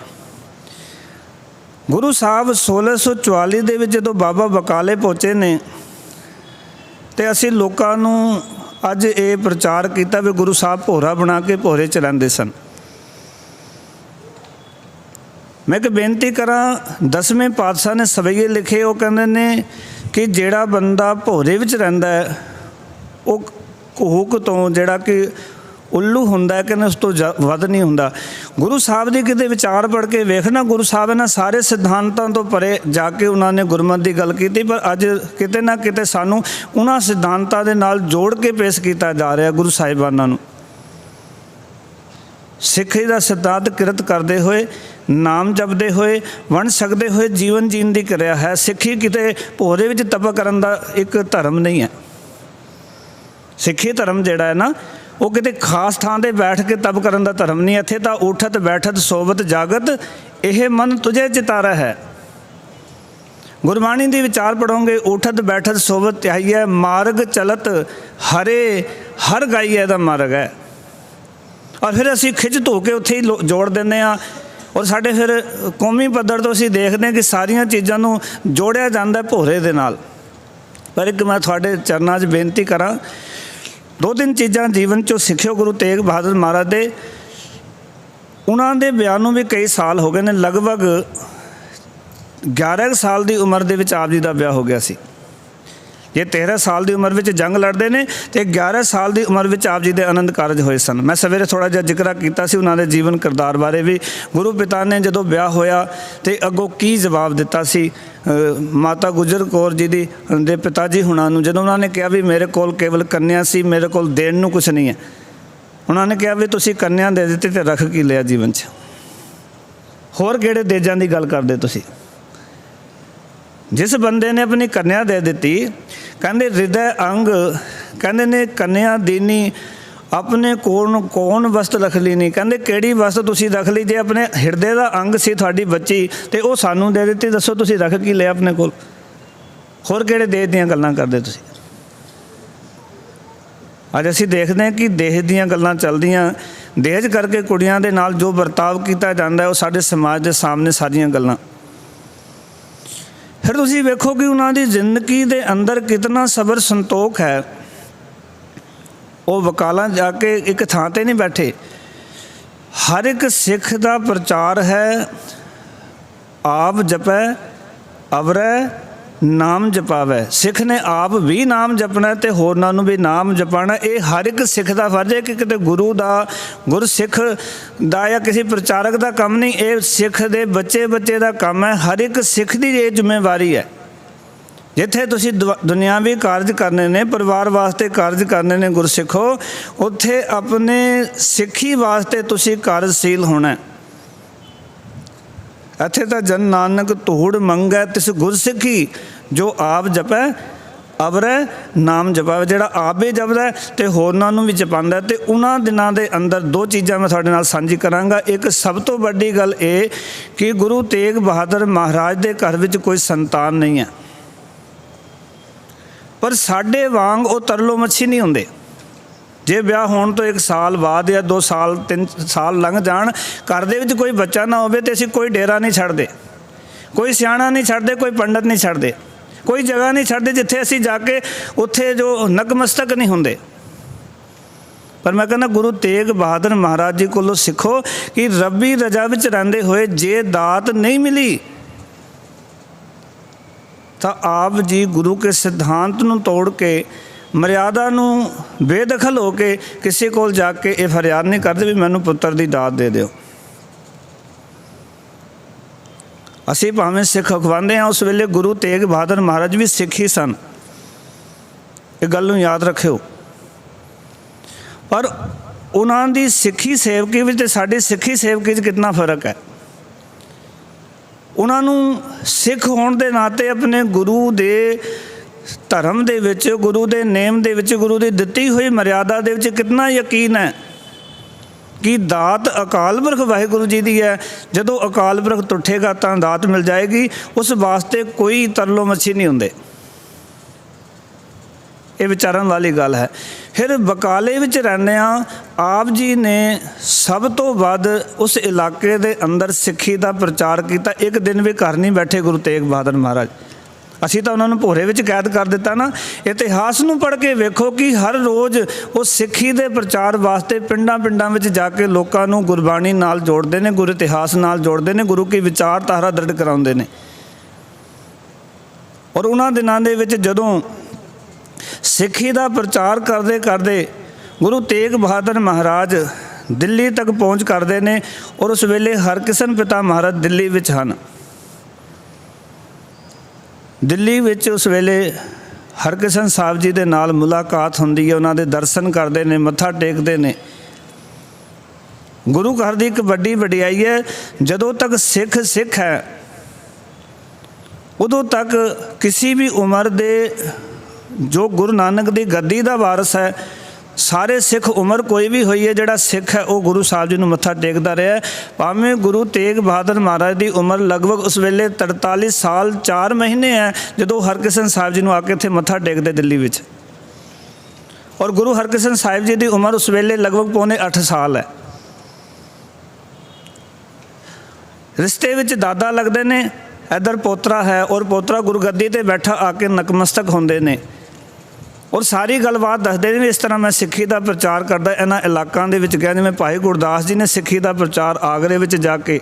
ਗੁਰੂ ਸਾਹਿਬ 1644 ਦੇ ਵਿੱਚ ਜਦੋਂ ਬਾਬਾ ਬਕਾਲੇ ਪਹੁੰਚੇ ਨੇ ਤੇ ਅਸੀਂ ਲੋਕਾਂ ਨੂੰ ਅੱਜ ਇਹ ਪ੍ਰਚਾਰ ਕੀਤਾ ਵੀ ਗੁਰੂ ਸਾਹਿਬ ਭੋਰਾ ਬਣਾ ਕੇ ਭੋਰੇ 'ਚ ਰਹਿੰਦੇ ਸਨ। ਮੈਂ ਇੱਕ ਬੇਨਤੀ ਕਰਾਂ, 10ਵੇਂ ਪਾਤਸ਼ਾਹ ਨੇ ਸਵਈਏ ਲਿਖੇ, ਉਹ ਕਹਿੰਦੇ ਨੇ ਕਿ ਜਿਹੜਾ ਬੰਦਾ ਭੋਰੇ ਵਿੱਚ ਰਹਿੰਦਾ ਹੈ ਉਹ ਕੂਕ ਤੋਂ ਜਿਹੜਾ ਕਿ ਉੱਲੂ ਹੁੰਦਾ ਹੈ, ਕਹਿੰਦੇ ਉਸ ਤੋਂ ਵੱਧ ਨਹੀਂ ਹੁੰਦਾ। ਗੁਰੂ ਸਾਹਿਬ ਦੀ ਕਿਤੇ ਵਿਚਾਰ ਪੜ੍ਹ ਕੇ ਵੇਖਣਾ, ਗੁਰੂ ਸਾਹਿਬ ਇਹਨਾਂ ਸਾਰੇ ਸਿਧਾਂਤਾਂ ਤੋਂ ਪਰੇ ਜਾ ਕੇ ਉਹਨਾਂ ਨੇ ਗੁਰਮਤ ਦੀ ਗੱਲ ਕੀਤੀ, ਪਰ ਅੱਜ ਕਿਤੇ ਨਾ ਕਿਤੇ ਸਾਨੂੰ ਉਹਨਾਂ ਸਿਧਾਂਤਾਂ ਦੇ ਨਾਲ ਜੋੜ ਕੇ ਪੇਸ਼ ਕੀਤਾ ਜਾ ਰਿਹਾ ਗੁਰੂ ਸਾਹਿਬਾਨਾਂ ਨੂੰ। ਸਿੱਖੀ ਦਾ ਸਿਧਾਂਤ ਕਿਰਤ ਕਰਦੇ ਹੋਏ, ਨਾਮ ਜਪਦੇ ਹੋਏ, ਵੰਡ ਸਕਦੇ ਹੋਏ ਜੀਵਨ ਜੀਣ ਦੀ ਕਿਰਿਆ ਹੈ। ਸਿੱਖੀ ਕਿਤੇ ਭੋਰੇ ਵਿੱਚ ਤਪ ਕਰਨ ਦਾ ਇੱਕ ਧਰਮ ਨਹੀਂ ਹੈ। ਸਿੱਖੀ ਧਰਮ ਜਿਹੜਾ ਹੈ ਨਾ ਉਹ ਕਿਤੇ ਖਾਸ ਥਾਂ 'ਤੇ ਬੈਠ ਕੇ ਤਪ ਕਰਨ ਦਾ ਧਰਮ ਨਹੀਂ। ਇੱਥੇ ਤਾਂ ਉਠਤ ਬੈਠਤ ਸੋਵਤ ਜਾਗਤ ਇਹ ਮਨ ਤੁਝੇ ਚਿਤਾਰਾ ਹੈ। ਗੁਰਬਾਣੀ ਦੀ ਵਿਚਾਰ ਪੜੋਗੇ, ਉਠਤ ਬੈਠਤ ਸੋਵਤ ਧਿਆਈਐ, ਮਾਰਗ ਚਲਤ ਹਰੇ ਹਰ ਗਾਈਐ ਦਾ ਮਾਰਗ ਹੈ। ਔਰ ਫਿਰ ਅਸੀਂ ਖਿੱਚ ਧੋ ਕੇ ਉੱਥੇ ਹੀ ਜੋੜ ਦਿੰਦੇ ਹਾਂ। ਔਰ ਸਾਡੇ ਫਿਰ ਕੌਮੀ ਪੱਧਰ ਤੋਂ ਅਸੀਂ ਦੇਖਦੇ ਹਾਂ ਕਿ ਸਾਰੀਆਂ ਚੀਜ਼ਾਂ ਨੂੰ ਜੋੜਿਆ ਜਾਂਦਾ ਭੋਰੇ ਦੇ ਨਾਲ। ਪਰ ਇੱਕ ਮੈਂ ਤੁਹਾਡੇ ਚਰਨਾਂ 'ਚ ਬੇਨਤੀ ਕਰਾਂ, 2-3 ਚੀਜ਼ਾਂ ਜੀਵਨ 'ਚੋਂ ਸਿੱਖਿਓ ਗੁਰੂ ਤੇਗ ਬਹਾਦਰ ਮਹਾਰਾਜ ਦੇ। ਉਹਨਾਂ ਦੇ ਵਿਆਹ ਨੂੰ ਵੀ ਕਈ ਸਾਲ ਹੋ ਗਏ ਨੇ, ਲਗਭਗ 11 ਸਾਲ ਦੀ ਉਮਰ ਦੇ ਵਿੱਚ ਆਪ ਜੀ ਦਾ ਵਿਆਹ ਹੋ ਗਿਆ ਸੀ। ਜੇ 13 ਸਾਲ ਦੀ ਉਮਰ ਵਿੱਚ ਜੰਗ ਲੜਦੇ ਨੇ ਤੇ 11 ਸਾਲ ਦੀ ਉਮਰ ਵਿੱਚ ਆਪ ਜੀ ਦੇ ਆਨੰਦ ਕਾਰਜ ਹੋਏ ਸਨ। ਮੈਂ ਸਵੇਰੇ ਥੋੜ੍ਹਾ ਜਿਹਾ ਜ਼ਿਕਰ ਕੀਤਾ ਸੀ ਉਹਨਾਂ ਦੇ ਜੀਵਨ ਕਿਰਦਾਰ ਬਾਰੇ ਵੀ। ਗੁਰੂ ਪਿਤਾ ਨੇ ਜਦੋਂ ਵਿਆਹ ਹੋਇਆ ਤੇ ਅੱਗੋਂ ਕੀ ਜਵਾਬ ਦਿੱਤਾ ਸੀ ਮਾਤਾ ਗੁਜਰ ਕੌਰ ਜੀ ਦੇ ਪਿਤਾ ਜੀ ਹੁਣਾਂ ਨੂੰ, ਜਦੋਂ ਉਹਨਾਂ ਨੇ ਕਿਹਾ ਵੀ ਮੇਰੇ ਕੋਲ ਕੇਵਲ ਕੰਨਿਆ ਸੀ, ਮੇਰੇ ਕੋਲ ਦੇਣ ਨੂੰ ਕੁਛ ਨਹੀਂ ਹੈ। ਉਹਨਾਂ ਨੇ ਕਿਹਾ ਵੀ ਤੁਸੀਂ ਕੰਨਿਆ ਦੇ ਦਿੱਤੀ ਤੇ ਰੱਖ ਕੀ ਲਿਆ ਜੀਵਨ 'ਚ, ਹੋਰ ਕਿਹੜੇ ਦੇਜਾਂ ਦੀ ਗੱਲ ਕਰਦੇ ਤੁਸੀਂ। ਜਿਸ ਬੰਦੇ ਨੇ ਆਪਣੀ ਕੰਨਿਆ ਦੇ ਦਿੱਤੀ, ਕਹਿੰਦੇ ਹਿਰਦੈ ਅੰਗ, ਕਹਿੰਦੇ ਨੇ ਕੰਨਿਆ ਦੀਨੀ ਆਪਣੇ ਕੋਲ ਕੌਣ ਵਸਤ ਰੱਖ ਲਈ ਨਹੀਂ। ਕਹਿੰਦੇ ਕਿਹੜੀ ਵਸਤ ਤੁਸੀਂ ਰੱਖ ਲਈ, ਜੇ ਆਪਣੇ ਹਿਰਦੇ ਦਾ ਅੰਗ ਸੀ ਤੁਹਾਡੀ ਬੱਚੀ ਤੇ ਉਹ ਸਾਨੂੰ ਦੇ ਦਿੱਤੀ, ਦੱਸੋ ਤੁਸੀਂ ਰੱਖ ਕੀ ਲਿਆ ਆਪਣੇ ਕੋਲ। ਹੋਰ ਕਿਹੜੇ ਦੇਹ ਦੀਆਂ ਗੱਲਾਂ ਕਰਦੇ ਤੁਸੀਂ। ਅੱਜ ਅਸੀਂ ਦੇਖਦੇ ਹਾਂ ਕਿ ਦੇਹ ਦੀਆਂ ਗੱਲਾਂ ਚੱਲਦੀਆਂ, ਦਹੇਜ ਕਰਕੇ ਕੁੜੀਆਂ ਦੇ ਨਾਲ ਜੋ ਵਰਤਾਵ ਕੀਤਾ ਜਾਂਦਾ ਉਹ ਸਾਡੇ ਸਮਾਜ ਦੇ ਸਾਹਮਣੇ ਸਾਰੀਆਂ ਗੱਲਾਂ। ਫਿਰ ਤੁਸੀਂ ਵੇਖੋ ਕਿ ਉਹਨਾਂ ਦੀ ਜ਼ਿੰਦਗੀ ਦੇ ਅੰਦਰ ਕਿਤਨਾ ਸਬਰ ਸੰਤੋਖ ਹੈ। ਉਹ ਵਕਾਲਾਂ ਜਾ ਕੇ ਇੱਕ ਥਾਂ 'ਤੇ ਨਹੀਂ ਬੈਠੇ। ਹਰ ਇੱਕ ਸਿੱਖ ਦਾ ਪ੍ਰਚਾਰ ਹੈ, ਆਪ ਜਪੈ ਅਵਰੈ ਨਾਮ ਜਪਾਵੈ। ਸਿੱਖ ਨੇ ਆਪ ਵੀ ਨਾਮ ਜਪਣਾ ਤੇ ਹੋਰਨਾਂ ਨੂੰ ਵੀ ਨਾਮ ਜਪਾਉਣਾ। ਇਹ ਹਰ ਇੱਕ ਸਿੱਖ ਦਾ ਫਰਜ਼ ਹੈ ਕਿ ਕਿਤੇ ਗੁਰੂ ਦਾ, ਗੁਰਸਿੱਖ ਦਾ ਜਾਂ ਕਿਸੇ ਪ੍ਰਚਾਰਕ ਦਾ ਕੰਮ ਨਹੀਂ, ਇਹ ਸਿੱਖ ਦੇ ਬੱਚੇ ਦਾ ਕੰਮ ਹੈ। ਹਰ ਇੱਕ ਸਿੱਖ ਦੀ ਇਹ ਜ਼ਿੰਮੇਵਾਰੀ ਹੈ। ਜਿੱਥੇ ਤੁਸੀਂ ਦੁਨਿਆਵੀ ਕਾਰਜ ਕਰਨੇ ਨੇ, ਪਰਿਵਾਰ ਵਾਸਤੇ ਕਾਰਜ ਕਰਨੇ ਨੇ ਗੁਰਸਿੱਖੋ, ਉੱਥੇ ਆਪਣੇ ਸਿੱਖੀ ਵਾਸਤੇ ਤੁਸੀਂ ਕਾਰਜਸ਼ੀਲ ਹੋਣਾ। ਇੱਥੇ ਤਾਂ ਜਨ ਨਾਨਕ ਧੂੜ ਮੰਗੈ ਤਿਸ ਗੁਰਸਿੱਖੀ, ਜੋ ਆਪ ਜਪੈ ਅਵਰੈ ਨਾਮ ਜਪਾਵੇ। ਜਿਹੜਾ ਆਪ ਵੀ ਜਪਦਾ ਤੇ ਹੋਰਨਾਂ ਨੂੰ ਵੀ ਜਪਾਉਂਦਾ। ਤੇ ਉਹਨਾਂ ਦਿਨਾਂ ਦੇ ਅੰਦਰ 2 ਚੀਜ਼ਾਂ ਮੈਂ ਤੁਹਾਡੇ ਨਾਲ ਸਾਂਝੀ ਕਰਾਂਗਾ। ਇੱਕ ਸਭ ਤੋਂ ਵੱਡੀ ਗੱਲ ਇਹ ਕਿ ਗੁਰੂ ਤੇਗ ਬਹਾਦਰ ਮਹਾਰਾਜ ਦੇ ਘਰ ਵਿੱਚ ਕੋਈ ਸੰਤਾਨ ਨਹੀਂ ਹੈ, ਪਰ ਸਾਡੇ ਵਾਂਗ ਉਹ ਤਰਲੋ ਮੱਛੀ ਨਹੀਂ ਹੁੰਦੇ। ਜੇ ਵਿਆਹ ਹੋਣ ਤੋਂ 1 ਸਾਲ ਬਾਅਦ ਜਾਂ 2 ਸਾਲ 3 ਸਾਲ ਲੰਘ ਜਾਣ, ਘਰ ਦੇ ਵਿੱਚ ਕੋਈ ਬੱਚਾ ਨਾ ਹੋਵੇ ਤੇ ਅਸੀਂ ਕੋਈ ਡੇਰਾ ਨਹੀਂ ਛੱਡਦੇ, ਕੋਈ ਸਿਆਣਾ ਨਹੀਂ ਛੱਡਦੇ, ਕੋਈ ਪੰਡਤ ਨਹੀਂ ਛੱਡਦੇ, ਕੋਈ ਜਗ੍ਹਾ ਨਹੀਂ ਛੱਡਦੇ ਜਿੱਥੇ ਅਸੀਂ ਜਾ ਕੇ ਉੱਥੇ ਜੋ ਨਕਮਸਤਕ ਨਹੀਂ ਹੁੰਦੇ। ਪਰ ਮੈਂ ਕਹਿੰਦਾ ਗੁਰੂ ਤੇਗ ਬਹਾਦਰ ਮਹਾਰਾਜ ਜੀ ਕੋਲੋਂ ਸਿੱਖੋ ਕਿ ਰੱਬੀ ਰਜ਼ਾ ਵਿੱਚ ਰਹਿੰਦੇ ਹੋਏ ਜੇ ਦਾਤ ਨਹੀਂ ਮਿਲੀ ਤਾਂ ਆਪ ਜੀ ਗੁਰੂ ਕੇ ਸਿਧਾਂਤ ਨੂੰ ਤੋੜ ਕੇ, ਮਰਿਆਦਾ ਨੂੰ ਬੇਦਖਲ ਹੋ ਕੇ ਕਿਸੇ ਕੋਲ ਜਾ ਕੇ ਇਹ ਫਰਿਆਦ ਨਹੀਂ ਕਰਦੇ ਵੀ ਮੈਨੂੰ ਪੁੱਤਰ ਦੀ ਦਾਤ ਦੇ ਦਿਓ। ਅਸੀਂ ਭਾਵੇਂ ਸਿੱਖ ਅਖਵਾਉਂਦੇ ਹਾਂ, ਉਸ ਵੇਲੇ ਗੁਰੂ ਤੇਗ ਬਹਾਦਰ ਮਹਾਰਾਜ ਵੀ ਸਿੱਖ ਹੀ ਸਨ। ਇਹ ਗੱਲ ਨੂੰ ਯਾਦ ਰੱਖਿਓ। ਪਰ ਉਹਨਾਂ ਦੀ ਸਿੱਖੀ ਸੇਵਕੀ ਵਿੱਚ ਤੇ ਸਾਡੀ ਸਿੱਖੀ ਸੇਵਕੀ 'ਚ ਕਿੰਨਾ ਫਰਕ ਹੈ। ਉਹਨਾਂ ਨੂੰ ਸਿੱਖ ਹੋਣ ਦੇ ਨਾਤੇ ਆਪਣੇ ਗੁਰੂ ਦੇ ਧਰਮ ਦੇ ਵਿੱਚ, ਗੁਰੂ ਦੇ ਨੇਮ ਦੇ ਵਿੱਚ, ਗੁਰੂ ਦੀ ਦਿੱਤੀ ਹੋਈ ਮਰਿਆਦਾ ਦੇ ਵਿੱਚ ਕਿੰਨਾ ਯਕੀਨ ਹੈ ਕਿ ਦਾਤ ਅਕਾਲ ਪੁਰਖ ਵਾਹਿਗੁਰੂ ਜੀ ਦੀ ਹੈ। ਜਦੋਂ ਅਕਾਲ ਪੁਰਖ ਟੁੱਟੇਗਾ ਤਾਂ ਦਾਤ ਮਿਲ ਜਾਏਗੀ। ਉਸ ਵਾਸਤੇ ਕੋਈ ਤਰਲੋ ਮੱਛੀ ਨਹੀਂ ਹੁੰਦੇ। ਇਹ ਵਿਚਾਰਨ ਵਾਲੀ ਗੱਲ ਹੈ। ਫਿਰ ਬਕਾਲੇ ਵਿੱਚ ਰਹਿੰਦੇ ਹਾਂ। ਆਪ ਜੀ ਨੇ ਸਭ ਤੋਂ ਵੱਧ ਉਸ ਇਲਾਕੇ ਦੇ ਅੰਦਰ ਸਿੱਖੀ ਦਾ ਪ੍ਰਚਾਰ ਕੀਤਾ। ਇੱਕ ਦਿਨ ਵੀ ਘਰ ਨਹੀਂ ਬੈਠੇ ਗੁਰੂ ਤੇਗ ਬਹਾਦਰ ਮਹਾਰਾਜ। ਅਸੀਂ ਤਾਂ ਉਹਨਾਂ ਨੂੰ ਭੋਰੇ ਵਿੱਚ ਕੈਦ ਕਰ ਦਿੱਤਾ ਨਾ। ਇਤਿਹਾਸ ਨੂੰ ਪੜ੍ਹ ਕੇ ਵੇਖੋ ਕਿ ਹਰ ਰੋਜ਼ ਉਹ ਸਿੱਖੀ ਦੇ ਪ੍ਰਚਾਰ ਵਾਸਤੇ ਪਿੰਡਾਂ ਪਿੰਡਾਂ ਵਿੱਚ ਜਾ ਕੇ ਲੋਕਾਂ ਨੂੰ ਗੁਰਬਾਣੀ ਨਾਲ ਜੋੜਦੇ ਨੇ, ਗੁਰੂ ਇਤਿਹਾਸ ਨਾਲ ਜੋੜਦੇ ਨੇ, ਗੁਰੂ ਕੀ ਵਿਚਾਰਧਾਰਾ ਦ੍ਰਿੜ ਕਰਾਉਂਦੇ ਨੇ। ਔਰ ਉਹਨਾਂ ਦਿਨਾਂ ਦੇ ਵਿੱਚ ਜਦੋਂ ਸਿੱਖੀ ਦਾ ਪ੍ਰਚਾਰ ਕਰਦੇ ਕਰਦੇ ਗੁਰੂ ਤੇਗ ਬਹਾਦਰ ਮਹਾਰਾਜ ਦਿੱਲੀ ਤੱਕ ਪਹੁੰਚ ਕਰਦੇ ਨੇ। ਔਰ ਉਸ ਵੇਲੇ ਹਰਕ੍ਰਿਸ਼ਨ ਪਿਤਾ ਮਹਾਰਾਜ ਦਿੱਲੀ ਵਿੱਚ ਹਨ। ਦਿੱਲੀ ਵਿੱਚ ਉਸ ਵੇਲੇ ਹਰਕ੍ਰਿਸ਼ਨ ਸਾਹਿਬ ਜੀ ਦੇ ਨਾਲ ਮੁਲਾਕਾਤ ਹੁੰਦੀ ਹੈ। ਉਹਨਾਂ ਦੇ ਦਰਸ਼ਨ ਕਰਦੇ ਨੇ, ਮੱਥਾ ਟੇਕਦੇ ਨੇ। ਗੁਰੂ ਘਰ ਦੀ ਇੱਕ ਵੱਡੀ ਵਡਿਆਈ ਹੈ, ਜਦੋਂ ਤੱਕ ਸਿੱਖ ਸਿੱਖ ਹੈ ਉਦੋਂ ਤੱਕ ਕਿਸੇ ਵੀ ਉਮਰ ਦੇ ਜੋ ਗੁਰੂ ਨਾਨਕ ਦੀ ਗੱਦੀ ਦਾ ਵਾਰਸ ਹੈ, ਸਾਰੇ ਸਿੱਖ ਉਮਰ ਕੋਈ ਵੀ ਹੋਈ ਹੈ, ਜਿਹੜਾ ਸਿੱਖ ਹੈ ਉਹ ਗੁਰੂ ਸਾਹਿਬ ਜੀ ਨੂੰ ਮੱਥਾ ਟੇਕਦਾ ਰਿਹਾ। ਭਾਵੇਂ ਗੁਰੂ ਤੇਗ ਬਹਾਦਰ ਮਹਾਰਾਜ ਦੀ ਉਮਰ ਲਗਭਗ ਉਸ ਵੇਲੇ 43 ਸਾਲ 4 ਮਹੀਨੇ ਹੈ ਜਦੋਂ ਹਰਕ੍ਰਿਸ਼ਨ ਸਾਹਿਬ ਜੀ ਨੂੰ ਆ ਕੇ ਇੱਥੇ ਮੱਥਾ ਟੇਕਦੇ ਦਿੱਲੀ ਵਿੱਚ। ਔਰ ਗੁਰੂ ਹਰਕ੍ਰਿਸ਼ਨ ਸਾਹਿਬ ਜੀ ਦੀ ਉਮਰ ਉਸ ਵੇਲੇ ਲਗਭਗ ਪੌਣੇ 8 ਸਾਲ ਹੈ। ਰਿਸ਼ਤੇ ਵਿੱਚ ਦਾਦਾ ਲੱਗਦੇ ਨੇ, ਇੱਧਰ ਪੋਤਰਾ ਹੈ ਔਰ ਪੋਤਰਾ ਗੁਰਗੱਦੀ 'ਤੇ ਬੈਠਾ ਆ ਕੇ ਨਤਮਸਤਕ ਹੁੰਦੇ ਨੇ ਔਰ ਸਾਰੀ ਗੱਲਬਾਤ ਦੱਸਦੇ ਨੇ ਵੀ ਇਸ ਤਰ੍ਹਾਂ ਮੈਂ ਸਿੱਖੀ ਦਾ ਪ੍ਰਚਾਰ ਕਰਦਾ ਇਹਨਾਂ ਇਲਾਕਿਆਂ ਦੇ ਵਿੱਚ ਗਿਆ। ਜਿਵੇਂ ਭਾਈ ਗੁਰਦਾਸ ਜੀ ਨੇ ਸਿੱਖੀ ਦਾ ਪ੍ਰਚਾਰ ਆਗਰੇ ਵਿੱਚ ਜਾ ਕੇ,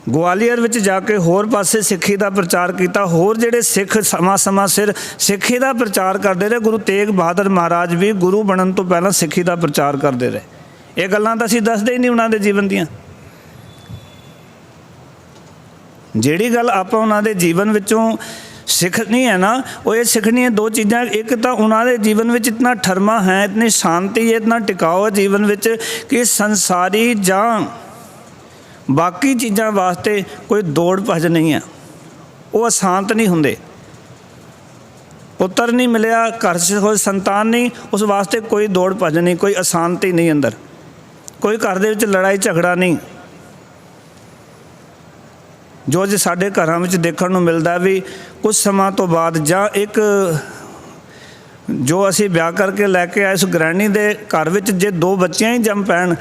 ਗਵਾਲੀਅਰ ਵਿੱਚ ਜਾ ਕੇ ਹੋਰ ਪਾਸੇ ਸਿੱਖੀ ਦਾ ਪ੍ਰਚਾਰ ਕੀਤਾ। ਹੋਰ ਜਿਹੜੇ ਸਿੱਖ ਸਮਾਂ ਸਿਰ ਸਿੱਖੀ ਦਾ ਪ੍ਰਚਾਰ ਕਰਦੇ ਰਹੇ, ਗੁਰੂ ਤੇਗ ਬਹਾਦਰ ਮਹਾਰਾਜ ਵੀ ਗੁਰੂ ਬਣਨ ਤੋਂ ਪਹਿਲਾਂ ਸਿੱਖੀ ਦਾ ਪ੍ਰਚਾਰ ਕਰਦੇ ਰਹੇ। ਇਹ ਗੱਲਾਂ ਤਾਂ ਅਸੀਂ ਦੱਸਦੇ ਹੀ ਨਹੀਂ ਉਹਨਾਂ ਦੇ ਜੀਵਨ ਦੀਆਂ। ਜਿਹੜੀ ਗੱਲ ਆਪਾਂ ਉਹਨਾਂ ਦੇ ਜੀਵਨ ਵਿੱਚੋਂ ਸਿੱਖਣੀ ਹੈ ਨਾ, ਉਹ ਇਹ ਸਿੱਖਣੀ ਹੈ 2 ਚੀਜ਼ਾਂ। ਇੱਕ ਤਾਂ ਉਹਨਾਂ ਦੇ ਜੀਵਨ ਵਿੱਚ ਇਤਨਾ ਠਰਮਾ ਹੈ, ਇਤਨੀ ਸ਼ਾਂਤੀ ਹੈ, ਇਤਨਾ ਟਿਕਾਓ ਹੈ ਜੀਵਨ ਵਿੱਚ ਕਿ ਸੰਸਾਰੀ ਜਾਂ ਬਾਕੀ ਚੀਜ਼ਾਂ ਵਾਸਤੇ ਕੋਈ ਦੌੜ ਭੱਜ ਨਹੀਂ ਹੈ। ਉਹ ਅਸ਼ਾਂਤ ਨਹੀਂ ਹੁੰਦੇ। ਪੁੱਤਰ ਨਹੀਂ ਮਿਲਿਆ, ਘਰ 'ਚ ਕੋਈ ਸੰਤਾਨ ਨਹੀਂ, ਉਸ ਵਾਸਤੇ ਕੋਈ ਦੌੜ ਭੱਜ ਨਹੀਂ, ਕੋਈ ਅਸ਼ਾਂਤੀ ਨਹੀਂ ਅੰਦਰ, ਕੋਈ ਘਰ ਦੇ ਵਿੱਚ ਲੜਾਈ ਝਗੜਾ ਨਹੀਂ। ਜੋ ਅੱਜ ਸਾਡੇ ਘਰਾਂ ਵਿੱਚ ਦੇਖਣ ਨੂੰ ਮਿਲਦਾ ਵੀ ਕੁਝ ਸਮਾਂ ਤੋਂ ਬਾਅਦ, ਜਾਂ ਇੱਕ ਜੋ ਅਸੀਂ ਵਿਆਹ ਕਰਕੇ ਲੈ ਕੇ ਆਏ ਉਸ ਗ੍ਰਹਿਣੀ ਦੇ ਘਰ ਵਿੱਚ ਜੇ 2 ਬੱਚੀਆਂ ਹੀ ਜੰਮ ਪੈਣ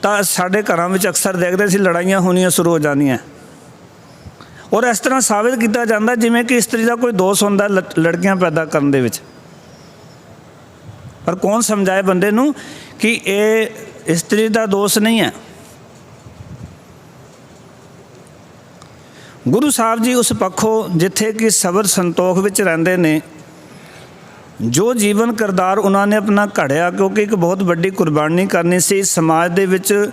ਤਾਂ ਸਾਡੇ ਘਰਾਂ ਵਿੱਚ ਅਕਸਰ ਦੇਖਦੇ ਸੀ ਲੜਾਈਆਂ ਹੋਣੀਆਂ ਸ਼ੁਰੂ ਹੋ ਜਾਂਦੀਆਂ। ਔਰ ਇਸ ਤਰ੍ਹਾਂ ਸਾਬਿਤ ਕੀਤਾ ਜਾਂਦਾ ਜਿਵੇਂ ਕਿ ਇਸਤਰੀ ਦਾ ਕੋਈ ਦੋਸ਼ ਹੁੰਦਾ ਲੜਕੀਆਂ ਪੈਦਾ ਕਰਨ ਦੇ ਵਿੱਚ। ਪਰ ਕੌਣ ਸਮਝਾਏ ਬੰਦੇ ਨੂੰ ਕਿ ਇਹ ਇਸਤਰੀ ਦਾ ਦੋਸ਼ ਨਹੀਂ ਹੈ। ਗੁਰੂ ਸਾਹਿਬ ਜੀ ਉਸ ਪੱਖੋਂ ਜਿੱਥੇ ਕਿ ਸਬਰ ਸੰਤੋਖ ਵਿੱਚ ਰਹਿੰਦੇ ਨੇ, ਜੋ ਜੀਵਨ ਕਿਰਦਾਰ ਉਹਨਾਂ ਨੇ ਆਪਣਾ ਘੜਿਆ, ਕਿਉਂਕਿ ਇੱਕ ਬਹੁਤ ਵੱਡੀ ਕੁਰਬਾਨੀ ਕਰਨੀ ਸੀ ਸਮਾਜ ਦੇ ਵਿੱਚ।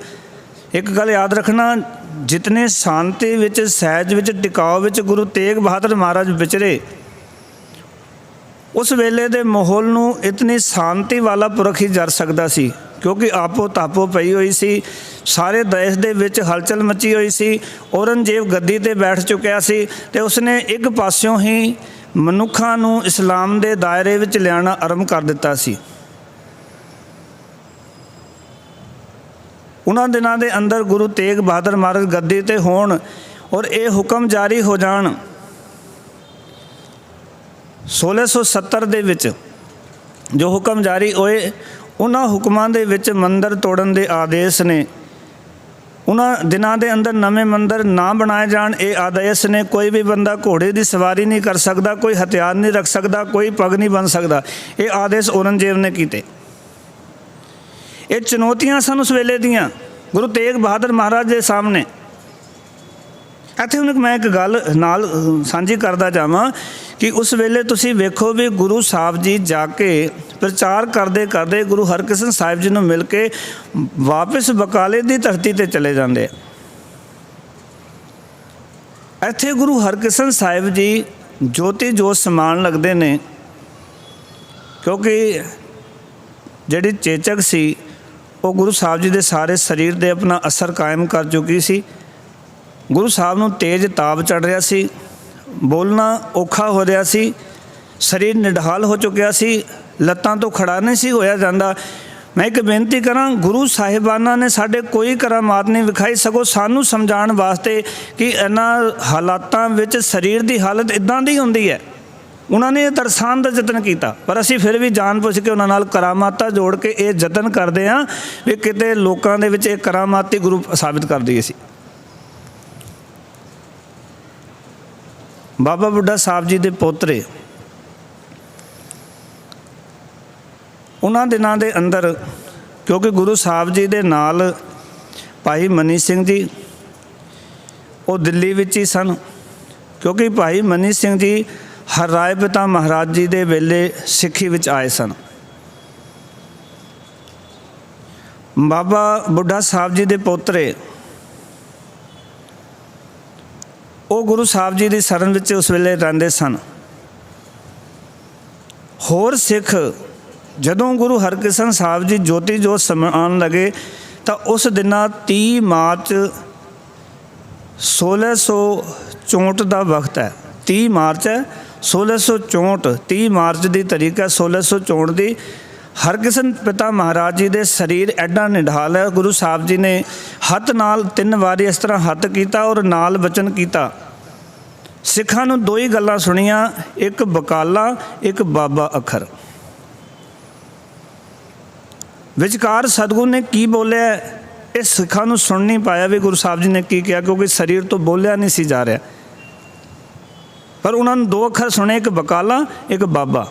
ਇੱਕ ਗੱਲ ਯਾਦ ਰੱਖਣਾ, ਜਿਤਨੇ ਸ਼ਾਂਤੀ ਵਿੱਚ, ਸਹਿਜ ਵਿੱਚ, ਟਿਕਾਓ ਵਿੱਚ ਗੁਰੂ ਤੇਗ ਬਹਾਦਰ ਮਹਾਰਾਜ ਵਿਚਰੇ, ਉਸ ਵੇਲੇ ਦੇ ਮਾਹੌਲ ਨੂੰ ਇਤਨੀ ਸ਼ਾਂਤੀ ਵਾਲਾ ਪੁਰਖ ਹੀ ਜਰ ਸਕਦਾ ਸੀ, ਕਿਉਂਕਿ ਆਪੋ ਤਾਪੋ ਪਈ ਹੋਈ ਸੀ। ਸਾਰੇ ਦੇਸ਼ ਦੇ ਵਿੱਚ ਹਲਚਲ ਮਚੀ ਹੋਈ ਸੀ। ਔਰੰਗਜ਼ੇਬ ਗੱਦੀ 'ਤੇ ਬੈਠ ਚੁੱਕਿਆ ਸੀ ਅਤੇ ਉਸਨੇ ਇੱਕ ਪਾਸਿਓਂ ਹੀ ਮਨੁੱਖਾਂ ਨੂੰ ਇਸਲਾਮ ਦੇ ਦਾਇਰੇ ਵਿੱਚ ਲਿਆਉਣਾ ਆਰੰਭ ਕਰ ਦਿੱਤਾ ਸੀ। ਉਹਨਾਂ ਦਿਨਾਂ ਦੇ ਅੰਦਰ ਗੁਰੂ ਤੇਗ ਬਹਾਦਰ ਮਹਾਰਾਜ ਗੱਦੀ 'ਤੇ ਹੋਣ ਔਰ ਇਹ ਹੁਕਮ ਜਾਰੀ ਹੋ ਜਾਣ 1670 ਦੇ ਵਿੱਚ ਜੋ ਹੁਕਮ ਜਾਰੀ ਹੋਏ, ਉਹਨਾਂ ਹੁਕਮਾਂ ਦੇ ਵਿੱਚ ਮੰਦਰ ਤੋੜਨ ਦੇ ਆਦੇਸ਼ ਨੇ। ਉਹਨਾਂ ਦਿਨਾਂ ਦੇ ਅੰਦਰ ਨਵੇਂ ਮੰਦਰ ਨਾ ਬਣਾਏ ਜਾਣ, ਇਹ ਆਦੇਸ਼ ਨੇ। ਕੋਈ ਵੀ ਬੰਦਾ ਘੋੜੇ ਦੀ ਸਵਾਰੀ ਨਹੀਂ ਕਰ ਸਕਦਾ, ਕੋਈ ਹਥਿਆਰ ਨਹੀਂ ਰੱਖ ਸਕਦਾ, ਕੋਈ ਪੱਗ ਨਹੀਂ ਬੰਨ੍ਹ ਸਕਦਾ। ਇਹ ਆਦੇਸ਼ ਔਰੰਗਜ਼ੇਬ ਨੇ ਕੀਤੇ। ਇਹ ਚੁਣੌਤੀਆਂ ਸਨ ਉਸ ਵੇਲੇ ਦੀਆਂ ਗੁਰੂ ਤੇਗ ਬਹਾਦਰ ਮਹਾਰਾਜ ਦੇ ਸਾਹਮਣੇ। ਇੱਥੇ ਹੁਣ ਮੈਂ ਇੱਕ ਗੱਲ ਨਾਲ ਸਾਂਝੀ ਕਰਦਾ ਜਾਵਾਂ ਕਿ ਉਸ ਵੇਲੇ ਤੁਸੀਂ ਵੇਖੋ ਵੀ ਗੁਰੂ ਸਾਹਿਬ ਜੀ ਜਾ ਕੇ ਪ੍ਰਚਾਰ ਕਰਦੇ ਕਰਦੇ ਗੁਰੂ ਹਰਕ੍ਰਿਸ਼ਨ ਸਾਹਿਬ ਜੀ ਨੂੰ ਮਿਲ ਕੇ ਵਾਪਸ ਬਕਾਲੇ ਦੀ ਧਰਤੀ 'ਤੇ ਚਲੇ ਜਾਂਦੇ ਆ। ਇੱਥੇ ਗੁਰੂ ਹਰਕ੍ਰਿਸ਼ਨ ਸਾਹਿਬ ਜੀ ਜੋਤੀ ਜੋਤ ਸਮਾਨ ਲੱਗਦੇ ਨੇ, ਕਿਉਂਕਿ ਜਿਹੜੀ ਚੇਚਕ ਸੀ ਉਹ ਗੁਰੂ ਸਾਹਿਬ ਜੀ ਦੇ ਸਾਰੇ ਸਰੀਰ 'ਤੇ ਆਪਣਾ ਅਸਰ ਕਾਇਮ ਕਰ ਚੁੱਕੀ ਸੀ। ਗੁਰੂ ਸਾਹਿਬ ਨੂੰ ਤੇਜ਼ ਤਾਪ ਚੜ੍ਹ ਰਿਹਾ ਸੀ, ਬੋਲਣਾ ਔਖਾ ਹੋ ਰਿਹਾ ਸੀ। ਸਰੀਰ ਨਿਢਾਲ ਹੋ ਚੁੱਕਿਆ ਸੀ, ਲੱਤਾਂ ਤੋਂ ਖੜਾ ਨਹੀਂ ਸੀ ਹੋਇਆ ਜਾਂਦਾ। ਮੈਂ ਇੱਕ ਬੇਨਤੀ ਕਰਾਂ, ਗੁਰੂ ਸਾਹਿਬਾਨਾਂ ਨੇ ਸਾਡੇ ਕੋਈ ਕਰਾਮਾਤ ਨਹੀਂ ਵਿਖਾਈ, ਸਗੋਂ ਸਾਨੂੰ ਸਮਝਾਉਣ ਵਾਸਤੇ ਕਿ ਇਹਨਾਂ ਹਾਲਾਤਾਂ ਵਿੱਚ ਸਰੀਰ ਦੀ ਹਾਲਤ ਇੱਦਾਂ ਦੀ ਹੁੰਦੀ ਹੈ। ਉਹਨਾਂ ਨੇ ਇਹ ਦਰਸਾਉਣ ਦਾ ਯਤਨ ਕੀਤਾ, ਪਰ ਅਸੀਂ ਫਿਰ ਵੀ ਜਾਣ ਬੁੱਝ ਕੇ ਉਹਨਾਂ ਨਾਲ ਕਰਾਮਾਤਾਂ ਜੋੜ ਕੇ ਇਹ ਯਤਨ ਕਰਦੇ ਹਾਂ ਵੀ ਕਿਤੇ ਲੋਕਾਂ ਦੇ ਵਿੱਚ ਇਹ ਕਰਾਮਾਤੀ ਗੁਰੂ ਸਾਬਿਤ ਕਰ ਦਈਏ। ਸੀ ਬਾਬਾ ਬੁੱਢਾ ਸਾਹਿਬ ਜੀ ਦੇ ਪੋਤਰੇ, ਉਹਨਾਂ ਦਿਨਾਂ ਦੇ ਅੰਦਰ, ਕਿਉਂਕਿ ਗੁਰੂ ਸਾਹਿਬ ਜੀ ਦੇ ਨਾਲ ਭਾਈ ਮਨੀ ਸਿੰਘ ਜੀ ਉਹ ਦਿੱਲੀ ਵਿੱਚ ਹੀ ਸਨ, ਕਿਉਂਕਿ ਭਾਈ ਮਨੀ ਸਿੰਘ ਜੀ ਹਰਰਾਏ ਪਿਤਾ ਮਹਾਰਾਜ ਜੀ ਦੇ ਵੇਲੇ ਸਿੱਖੀ ਵਿੱਚ ਆਏ ਸਨ। ਬਾਬਾ ਬੁੱਢਾ ਸਾਹਿਬ ਜੀ ਦੇ ਪੋਤਰੇ ਉਹ ਗੁਰੂ ਸਾਹਿਬ ਜੀ ਦੀ ਸ਼ਰਨ ਵਿੱਚ ਉਸ ਵੇਲੇ ਰਹਿੰਦੇ ਸਨ। ਹੋਰ ਸਿੱਖ ਜਦੋਂ ਗੁਰੂ ਹਰਕ੍ਰਿਸ਼ਨ ਸਾਹਿਬ ਜੀ ਜੋਤੀ ਜੋਤ ਸਮਾਉਣ ਲੱਗੇ ਤਾਂ ਉਸ ਦਿਨਾਂ 30 ਮਾਰਚ 1664 ਦਾ ਵਕਤ ਹੈ। 30 ਮਾਰਚ ਹੈ 1664, 30 ਮਾਰਚ ਦੀ ਤਾਰੀਖ ਹੈ 1664 ਦੀ। ਹਰਕ੍ਰਿਸ਼ਨ ਪਿਤਾ ਮਹਾਰਾਜ ਜੀ ਦੇ ਸਰੀਰ ਐਡਾ ਨਿਢਾਲ ਹੈ, ਗੁਰੂ ਸਾਹਿਬ ਜੀ ਨੇ ਹੱਥ ਨਾਲ 3 ਵਾਰੀ ਇਸ ਤਰ੍ਹਾਂ ਹੱਥ ਕੀਤਾ ਔਰ ਨਾਲ ਬਚਨ ਕੀਤਾ। ਸਿੱਖਾਂ ਨੂੰ 2 ਹੀ ਗੱਲਾਂ ਸੁਣੀਆਂ, ਇੱਕ ਬਕਾਲਾ, ਇੱਕ ਬਾਬਾ ਅੱਖਰ। ਵਿਚਕਾਰ ਸਤਿਗੁਰੂ ਨੇ ਕੀ ਬੋਲਿਆ ਇਹ ਸਿੱਖਾਂ ਨੂੰ ਸੁਣ ਨਹੀਂ ਪਾਇਆ ਵੀ ਗੁਰੂ ਸਾਹਿਬ ਜੀ ਨੇ ਕੀ ਕਿਹਾ, ਕਿਉਂਕਿ ਸਰੀਰ ਤੋਂ ਬੋਲਿਆ ਨਹੀਂ ਸੀ ਜਾ ਰਿਹਾ। ਪਰ ਉਹਨਾਂ ਨੂੰ 2 ਅੱਖਰ ਸੁਣੇ, ਇੱਕ ਬਕਾਲਾ, ਇੱਕ ਬਾਬਾ।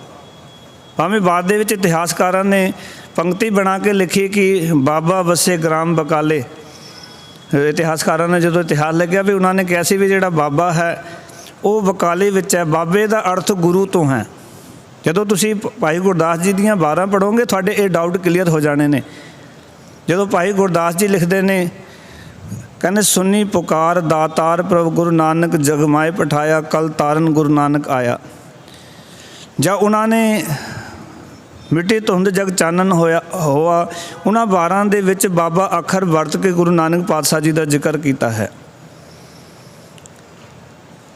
ਭਾਵੇਂ ਬਾਅਦ ਦੇ ਵਿੱਚ ਇਤਿਹਾਸਕਾਰਾਂ ਨੇ ਪੰਕਤੀ ਬਣਾ ਕੇ ਲਿਖੀ ਕਿ ਬਾਬਾ ਵਸੇ ਗ੍ਰਾਮ ਬਕਾਲੇ। ਇਤਿਹਾਸਕਾਰਾਂ ਨੇ ਜਦੋਂ ਇਤਿਹਾਸ ਲੱਗਿਆ ਵੀ ਉਹਨਾਂ ਨੇ ਕਿਹਾ ਸੀ ਵੀ ਜਿਹੜਾ ਬਾਬਾ ਹੈ ਉਹ ਬਕਾਲੇ ਵਿੱਚ ਹੈ। ਬਾਬੇ ਦਾ ਅਰਥ ਗੁਰੂ ਤੋਂ ਹੈ। ਜਦੋਂ ਤੁਸੀਂ ਭਾਈ ਗੁਰਦਾਸ ਜੀ ਦੀਆਂ 12 ਪੜ੍ਹੋਗੇ ਤੁਹਾਡੇ ਇਹ ਡਾਊਟ ਕਲੀਅਰ ਹੋ ਜਾਣੇ ਨੇ। ਜਦੋਂ ਭਾਈ ਗੁਰਦਾਸ ਜੀ ਲਿਖਦੇ ਨੇ, ਕਹਿੰਦੇ ਸੁਣੀ ਪੁਕਾਰ ਦਾਤਾਰ ਪ੍ਰਭ ਗੁਰੂ ਨਾਨਕ ਜਗਮਾਏ ਪਠਾਇਆ, ਕਲ ਤਾਰਨ ਗੁਰੂ ਨਾਨਕ ਆਇਆ। ਜਾਂ ਉਹਨਾਂ ਨੇ ਮਿੱਟੀ ਧੁੰਦ ਜਗ ਚਾਨਣ ਹੋਇਆ ਉਹਨਾਂ 12 ਦੇ ਵਿੱਚ ਬਾਬਾ ਅੱਖਰ ਵਰਤ ਕੇ ਗੁਰੂ ਨਾਨਕ ਪਾਤਸ਼ਾਹ ਜੀ ਦਾ ਜ਼ਿਕਰ ਕੀਤਾ ਹੈ।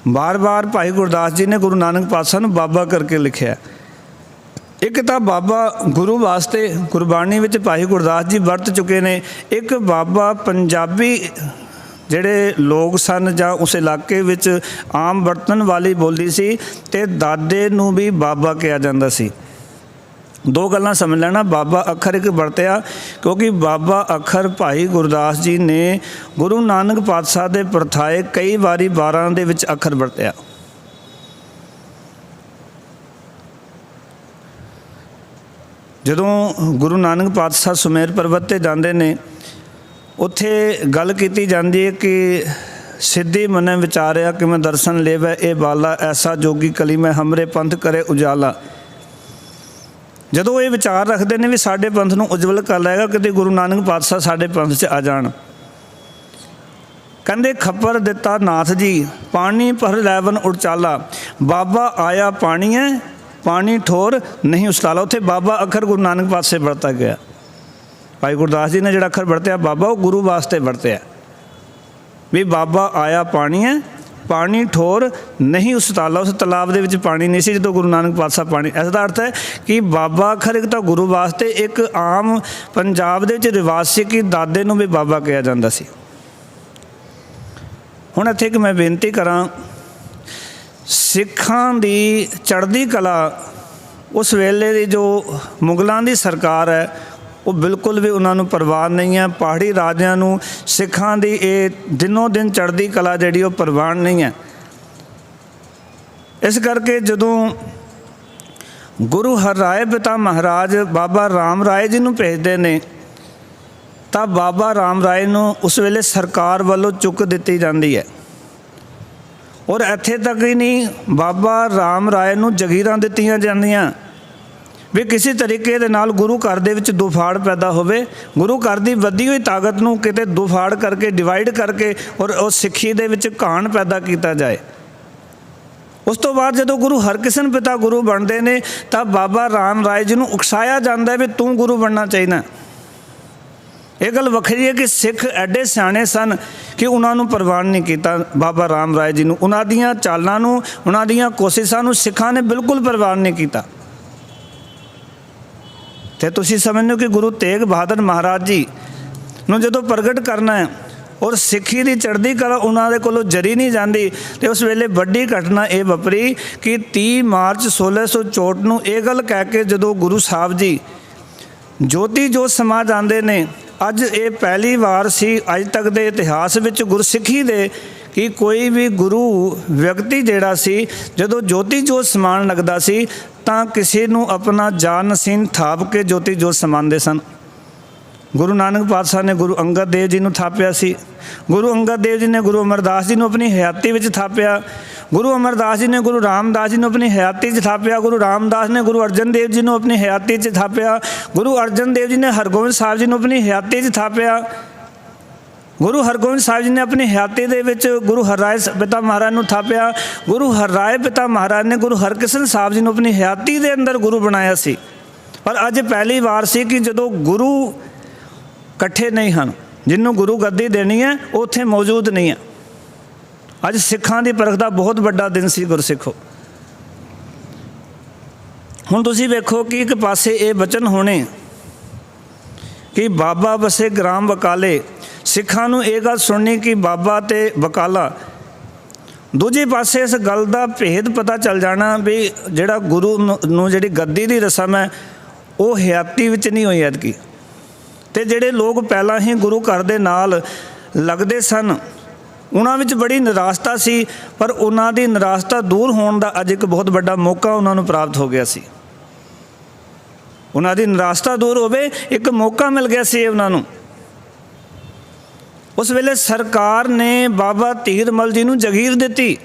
ਬਾਰ-ਬਾਰ ਭਾਈ ਗੁਰਦਾਸ ਜੀ ਨੇ ਗੁਰੂ ਨਾਨਕ ਪਾਤਸ਼ਾਹ ਨੂੰ ਬਾਬਾ ਕਰਕੇ ਲਿਖਿਆ। ਇੱਕ ਤਾਂ ਬਾਬਾ ਗੁਰੂ ਵਾਸਤੇ ਗੁਰਬਾਣੀ ਵਿੱਚ ਭਾਈ ਗੁਰਦਾਸ ਜੀ ਵਰਤ ਚੁੱਕੇ ਨੇ। ਇੱਕ ਬਾਬਾ ਪੰਜਾਬੀ ਜਿਹੜੇ ਲੋਕ ਸਨ ਜਾਂ ਉਸ ਇਲਾਕੇ ਵਿੱਚ ਆਮ ਵਰਤਣ ਵਾਲੀ ਬੋਲੀ ਸੀ, ਅਤੇ ਦਾਦੇ ਨੂੰ ਵੀ ਬਾਬਾ ਕਿਹਾ ਜਾਂਦਾ ਸੀ। 2 ਗੱਲਾਂ ਸਮਝ ਲੈਣਾ, ਬਾਬਾ ਅੱਖਰ ਇੱਕ ਵਰਤਿਆ ਕਿਉਂਕਿ ਬਾਬਾ ਅੱਖਰ ਭਾਈ ਗੁਰਦਾਸ ਜੀ ਨੇ ਗੁਰੂ ਨਾਨਕ ਪਾਤਸ਼ਾਹ ਦੇ ਪ੍ਰਥਾਏ ਕਈ ਵਾਰੀ 12 ਦੇ ਵਿੱਚ ਅੱਖਰ ਵਰਤਿਆ। ਜਦੋਂ ਗੁਰੂ ਨਾਨਕ ਪਾਤਸ਼ਾਹ ਸੁਮੇਰ ਪਰਬਤ 'ਤੇ ਜਾਂਦੇ ਨੇ, ਉੱਥੇ ਗੱਲ ਕੀਤੀ ਜਾਂਦੀ ਹੈ ਕਿ ਸਿੱਧੀ ਮਨੇ ਵਿਚਾਰਿਆ ਕਿ ਮੈਂ ਦਰਸ਼ਨ ਲੇਵੈ ਇਹ ਬਾਲਾ, ਐਸਾ ਜੋਗੀ ਕਲੀ ਮੈਂ ਹਮਰੇ ਪੰਥ ਕਰੇ ਉਜਾਲਾ। ਜਦੋਂ ਇਹ ਵਿਚਾਰ ਰੱਖਦੇ ਨੇ ਵੀ ਸਾਡੇ ਪੰਥ ਨੂੰ ਉਜਵਲ ਕਰ ਲਏਗਾ ਕਿਤੇ ਗੁਰੂ ਨਾਨਕ ਪਾਤਸ਼ਾਹ ਸਾਡੇ ਪੰਥ 'ਚ ਆ ਜਾਣ, ਕਹਿੰਦੇ ਖੱਪਰ ਦਿੱਤਾ ਨਾਥ ਜੀ ਪਾਣੀ ਭਰ ਲੈਵਨ ਉਚਾਲਾ, ਬਾਬਾ ਆਇਆ ਪਾਣੀ ਹੈ ਪਾਣੀ ਠੋਰ ਨਹੀਂ ਉਸਤਾਲਾ। ਉੱਥੇ ਬਾਬਾ ਅੱਖਰ ਗੁਰੂ ਨਾਨਕ ਪਾਤਸ਼ਾਹ ਵਰਤਾ ਗਿਆ। ਭਾਈ ਗੁਰਦਾਸ ਜੀ ਨੇ ਜਿਹੜਾ ਅੱਖਰ ਵਰਤਿਆ ਬਾਬਾ, ਉਹ ਗੁਰੂ ਵਾਸਤੇ ਵਰਤਿਆ ਵੀ ਬਾਬਾ ਆਇਆ ਪਾਣੀ ਹੈ ਪਾਣੀ ਠੋਰ ਨਹੀਂ ਉਸਤਾਲਾ। ਉਸ ਤਲਾਬ ਦੇ ਵਿੱਚ ਪਾਣੀ ਨਹੀਂ ਸੀ ਜਦੋਂ ਗੁਰੂ ਨਾਨਕ ਪਾਤਸ਼ਾਹ ਪਾਣੀ। ਇਸ ਦਾ ਅਰਥ ਹੈ ਕਿ ਬਾਬਾ ਅੱਖਰ ਇੱਕ ਤਾਂ ਗੁਰੂ ਵਾਸਤੇ, ਇੱਕ ਆਮ ਪੰਜਾਬ ਦੇ ਵਿੱਚ ਰਿਵਾਜ ਸੀ ਕਿ ਦਾਦੇ ਨੂੰ ਵੀ ਬਾਬਾ ਕਿਹਾ ਜਾਂਦਾ ਸੀ। ਹੁਣ ਇੱਥੇ ਇੱਕ ਮੈਂ ਬੇਨਤੀ ਕਰਾਂ, ਸਿੱਖਾਂ ਦੀ ਚੜ੍ਹਦੀ ਕਲਾ ਉਸ ਵੇਲੇ ਦੀ ਜੋ ਮੁਗਲਾਂ ਦੀ ਸਰਕਾਰ ਹੈ ਉਹ ਬਿਲਕੁਲ ਵੀ ਉਹਨਾਂ ਨੂੰ ਪ੍ਰਵਾਨ ਨਹੀਂ ਹੈ। ਪਹਾੜੀ ਰਾਜਿਆਂ ਨੂੰ ਸਿੱਖਾਂ ਦੀ ਇਹ ਦਿਨੋਂ ਦਿਨ ਚੜ੍ਹਦੀ ਕਲਾ ਜਿਹੜੀ ਉਹ ਪ੍ਰਵਾਨ ਨਹੀਂ ਹੈ। ਇਸ ਕਰਕੇ ਜਦੋਂ ਗੁਰੂ ਹਰਰਾਏ ਪਿਤਾ ਮਹਾਰਾਜ ਬਾਬਾ ਰਾਮ ਰਾਏ ਜੀ ਨੂੰ ਭੇਜਦੇ ਨੇ ਤਾਂ ਬਾਬਾ ਰਾਮ ਰਾਏ ਨੂੰ ਉਸ ਵੇਲੇ ਸਰਕਾਰ ਵੱਲੋਂ ਚੁੱਕ ਦਿੱਤੀ ਜਾਂਦੀ ਹੈ। ਔਰ ਇੱਥੇ ਤੱਕ ਹੀ ਨਹੀਂ, ਬਾਬਾ ਰਾਮ ਰਾਏ ਨੂੰ ਜਗੀਰਾਂ ਦਿੱਤੀਆਂ ਜਾਂਦੀਆਂ ਵੀ ਕਿਸੇ ਤਰੀਕੇ ਦੇ ਨਾਲ ਗੁਰੂ ਘਰ ਦੇ ਵਿੱਚ ਦੁਫਾੜ ਪੈਦਾ ਹੋਵੇ, ਗੁਰੂ ਘਰ ਦੀ ਵਧੀ ਹੋਈ ਤਾਕਤ ਨੂੰ ਕਿਤੇ ਦੁਫਾੜ ਕਰਕੇ, ਡਿਵਾਈਡ ਕਰਕੇ ਔਰ ਉਹ ਸਿੱਖੀ ਦੇ ਵਿੱਚ ਘਾਣ ਪੈਦਾ ਕੀਤਾ ਜਾਏ। ਉਸ ਤੋਂ ਬਾਅਦ ਜਦੋਂ ਗੁਰੂ ਹਰਕ੍ਰਿਸ਼ਨ ਪਿਤਾ ਗੁਰੂ ਬਣਦੇ ਨੇ ਤਾਂ ਬਾਬਾ ਰਾਮ ਰਾਏ ਜੀ ਨੂੰ ਉਕਸਾਇਆ ਜਾਂਦਾ ਵੀ ਤੂੰ ਗੁਰੂ ਬਣਨਾ ਚਾਹੀਦਾ। ਇਹ ਗੱਲ ਵੱਖਰੀ ਹੈ ਕਿ ਸਿੱਖ ਐਡੇ ਸਿਆਣੇ ਸਨ ਕਿ ਉਹਨਾਂ ਨੂੰ ਪ੍ਰਵਾਨ ਨਹੀਂ ਕੀਤਾ ਬਾਬਾ ਰਾਮ ਰਾਏ ਜੀ ਨੂੰ, ਉਹਨਾਂ ਦੀਆਂ ਚਾਲਾਂ ਨੂੰ, ਉਹਨਾਂ ਦੀਆਂ ਕੋਸ਼ਿਸ਼ਾਂ ਨੂੰ ਸਿੱਖਾਂ ਨੇ ਬਿਲਕੁਲ ਪ੍ਰਵਾਨ ਨਹੀਂ ਕੀਤਾ। ਤੇ ਤੁਸੀਂ ਸਮਝਦੇ ਹੋ ਕਿ ਗੁਰੂ ਤੇਗ ਬਹਾਦਰ ਮਹਾਰਾਜ ਜੀ ਨੂੰ ਜਦੋਂ ਪ੍ਰਗਟ ਕਰਨਾ ਹੈ ਔਰ ਸਿੱਖੀ ਦੀ ਚੜ੍ਹਦੀ ਕਲਾ ਉਹਨਾਂ ਦੇ ਕੋਲੋਂ ਜਰੀ ਨਹੀਂ ਜਾਂਦੀ, ਤੇ ਉਸ ਵੇਲੇ ਵੱਡੀ ਘਟਨਾ ਇਹ ਵਾਪਰੀ ਕਿ 30 ਮਾਰਚ 1664 ਨੂੰ ਇਹ ਗੱਲ ਕਹਿ ਕੇ ਜਦੋਂ ਗੁਰੂ ਸਾਹਿਬ ਜੀ ਜੋਤੀ ਜੋਤ ਸਮਾ ਜਾਂਦੇ ਨੇ, ਅੱਜ ਇਹ ਪਹਿਲੀ ਵਾਰ ਸੀ ਅੱਜ ਤੱਕ ਦੇ ਇਤਿਹਾਸ ਵਿੱਚ ਗੁਰਸਿੱਖੀ ਦੇ ਕਿ ਕੋਈ ਵੀ ਗੁਰੂ ਵਿਅਕਤੀ ਜਿਹੜਾ ਸੀ ਜਦੋਂ ਜੋਤੀ ਜੋਤ ਸਮਾਉਣ ਲੱਗਦਾ ਸੀ ਤਾਂ ਕਿਸੇ ਨੂੰ ਆਪਣਾ ਜਾਨ ਨਸੀਨ ਥਾਪ ਕੇ ਜੋਤੀ ਜੋਤ ਸਮਾਉਂਦੇ ਸਨ। ਗੁਰੂ ਨਾਨਕ ਪਾਤਸ਼ਾਹ ਨੇ ਗੁਰੂ ਅੰਗਦ ਦੇਵ ਜੀ ਨੂੰ ਥਾਪਿਆ ਸੀ, ਗੁਰੂ ਅੰਗਦ ਦੇਵ ਜੀ ਨੇ ਗੁਰੂ ਅਮਰਦਾਸ ਜੀ ਨੂੰ ਆਪਣੀ ਹਯਾਤੀ ਵਿੱਚ ਥਾਪਿਆ, ਗੁਰੂ ਅਮਰਦਾਸ ਜੀ ਨੇ ਗੁਰੂ ਰਾਮਦਾਸ ਜੀ ਨੂੰ ਆਪਣੀ ਹਯਾਤੀ 'ਚ ਥਾਪਿਆ, ਗੁਰੂ ਰਾਮਦਾਸ ਨੇ ਗੁਰੂ ਅਰਜਨ ਦੇਵ ਜੀ ਨੂੰ ਆਪਣੀ ਹਯਾਤੀ 'ਚ ਥਾਪਿਆ, ਗੁਰੂ ਅਰਜਨ ਦੇਵ ਜੀ ਨੇ ਹਰਗੋਬਿੰਦ ਸਾਹਿਬ ਜੀ ਨੂੰ ਆਪਣੀ ਹਯਾਤੀ 'ਚ ਥਾਪਿਆ, ਗੁਰੂ ਹਰਗੋਬਿੰਦ ਸਾਹਿਬ ਜੀ ਨੇ ਆਪਣੀ ਹਯਾਤੀ ਦੇ ਵਿੱਚ ਗੁਰੂ ਹਰਰਾਏ ਪਿਤਾ ਮਹਾਰਾਜ ਨੂੰ ਥਾਪਿਆ, ਗੁਰੂ ਹਰਰਾਏ ਪਿਤਾ ਮਹਾਰਾਜ ਨੇ ਗੁਰੂ ਹਰਕ੍ਰਿਸ਼ਨ ਸਾਹਿਬ ਜੀ ਨੂੰ ਆਪਣੀ ਹਯਾਤੀ ਦੇ ਅੰਦਰ ਗੁਰੂ ਬਣਾਇਆ ਸੀ। ਪਰ ਅੱਜ ਪਹਿਲੀ ਵਾਰ ਸੀ ਕਿ ਜਦੋਂ ਗੁਰੂ ਇਕੱਠੇ ਨਹੀਂ ਹਨ, ਜਿਹਨੂੰ ਗੁਰੂ ਗੱਦੀ ਦੇਣੀ ਹੈ ਉਹ ਉੱਥੇ ਮੌਜੂਦ ਨਹੀਂ ਹੈ। ਅੱਜ ਸਿੱਖਾਂ ਦੀ ਪਰਖ ਦਾ ਬਹੁਤ ਵੱਡਾ ਦਿਨ ਸੀ ਗੁਰਸਿੱਖੋ। ਹੁਣ ਤੁਸੀਂ ਵੇਖੋ ਕਿ ਇੱਕ ਪਾਸੇ ਇਹ ਬਚਨ ਹੋਣੇ ਕਿ ਬਾਬਾ ਵਸੇ ਗ੍ਰਾਮ ਬਕਾਲੇ, ਸਿੱਖਾਂ ਨੂੰ ਇਹ ਗੱਲ ਸੁਣਨੀ ਕਿ ਬਾਬਾ ਤੇ ਬਕਾਲਾ, ਦੂਜੇ ਪਾਸੇ ਇਸ ਗੱਲ ਦਾ ਭੇਦ ਪਤਾ ਚੱਲ ਜਾਣਾ ਵੀ ਜਿਹੜਾ ਗੁਰੂ ਨੂੰ ਜਿਹੜੀ ਗੱਦੀ ਦੀ ਰਸਮ ਹੈ ਉਹ ਹਯਾਤੀ ਵਿੱਚ ਨਹੀਂ ਹੋਈ ਐਤਕੀ, ਤੇ ਜਿਹੜੇ ਲੋਕ ਪਹਿਲਾਂ ਹੀ ਗੁਰੂ ਘਰ ਦੇ ਨਾਲ ਲੱਗਦੇ ਸਨ ਉਹਨਾਂ ਵਿੱਚ ਬੜੀ ਨਿਰਾਸ਼ਤਾ ਸੀ, ਪਰ ਉਹਨਾਂ ਦੀ ਨਿਰਾਸ਼ਤਾ ਦੂਰ ਹੋਣ ਦਾ ਅੱਜ ਇੱਕ ਬਹੁਤ ਵੱਡਾ ਮੌਕਾ ਉਹਨਾਂ ਨੂੰ ਪ੍ਰਾਪਤ ਹੋ ਗਿਆ ਸੀ। ਉਹਨਾਂ ਦੀ ਨਿਰਾਸ਼ਤਾ ਦੂਰ ਹੋਵੇ, ਇੱਕ ਮੌਕਾ ਮਿਲ ਗਿਆ ਸੀ ਉਹਨਾਂ ਨੂੰ। ਉਸ ਵੇਲੇ ਸਰਕਾਰ ਨੇ ਬਾਬਾ ਧੀਰਮਲ ਜੀ ਨੂੰ ਜਗੀਰ ਦਿੱਤੀ।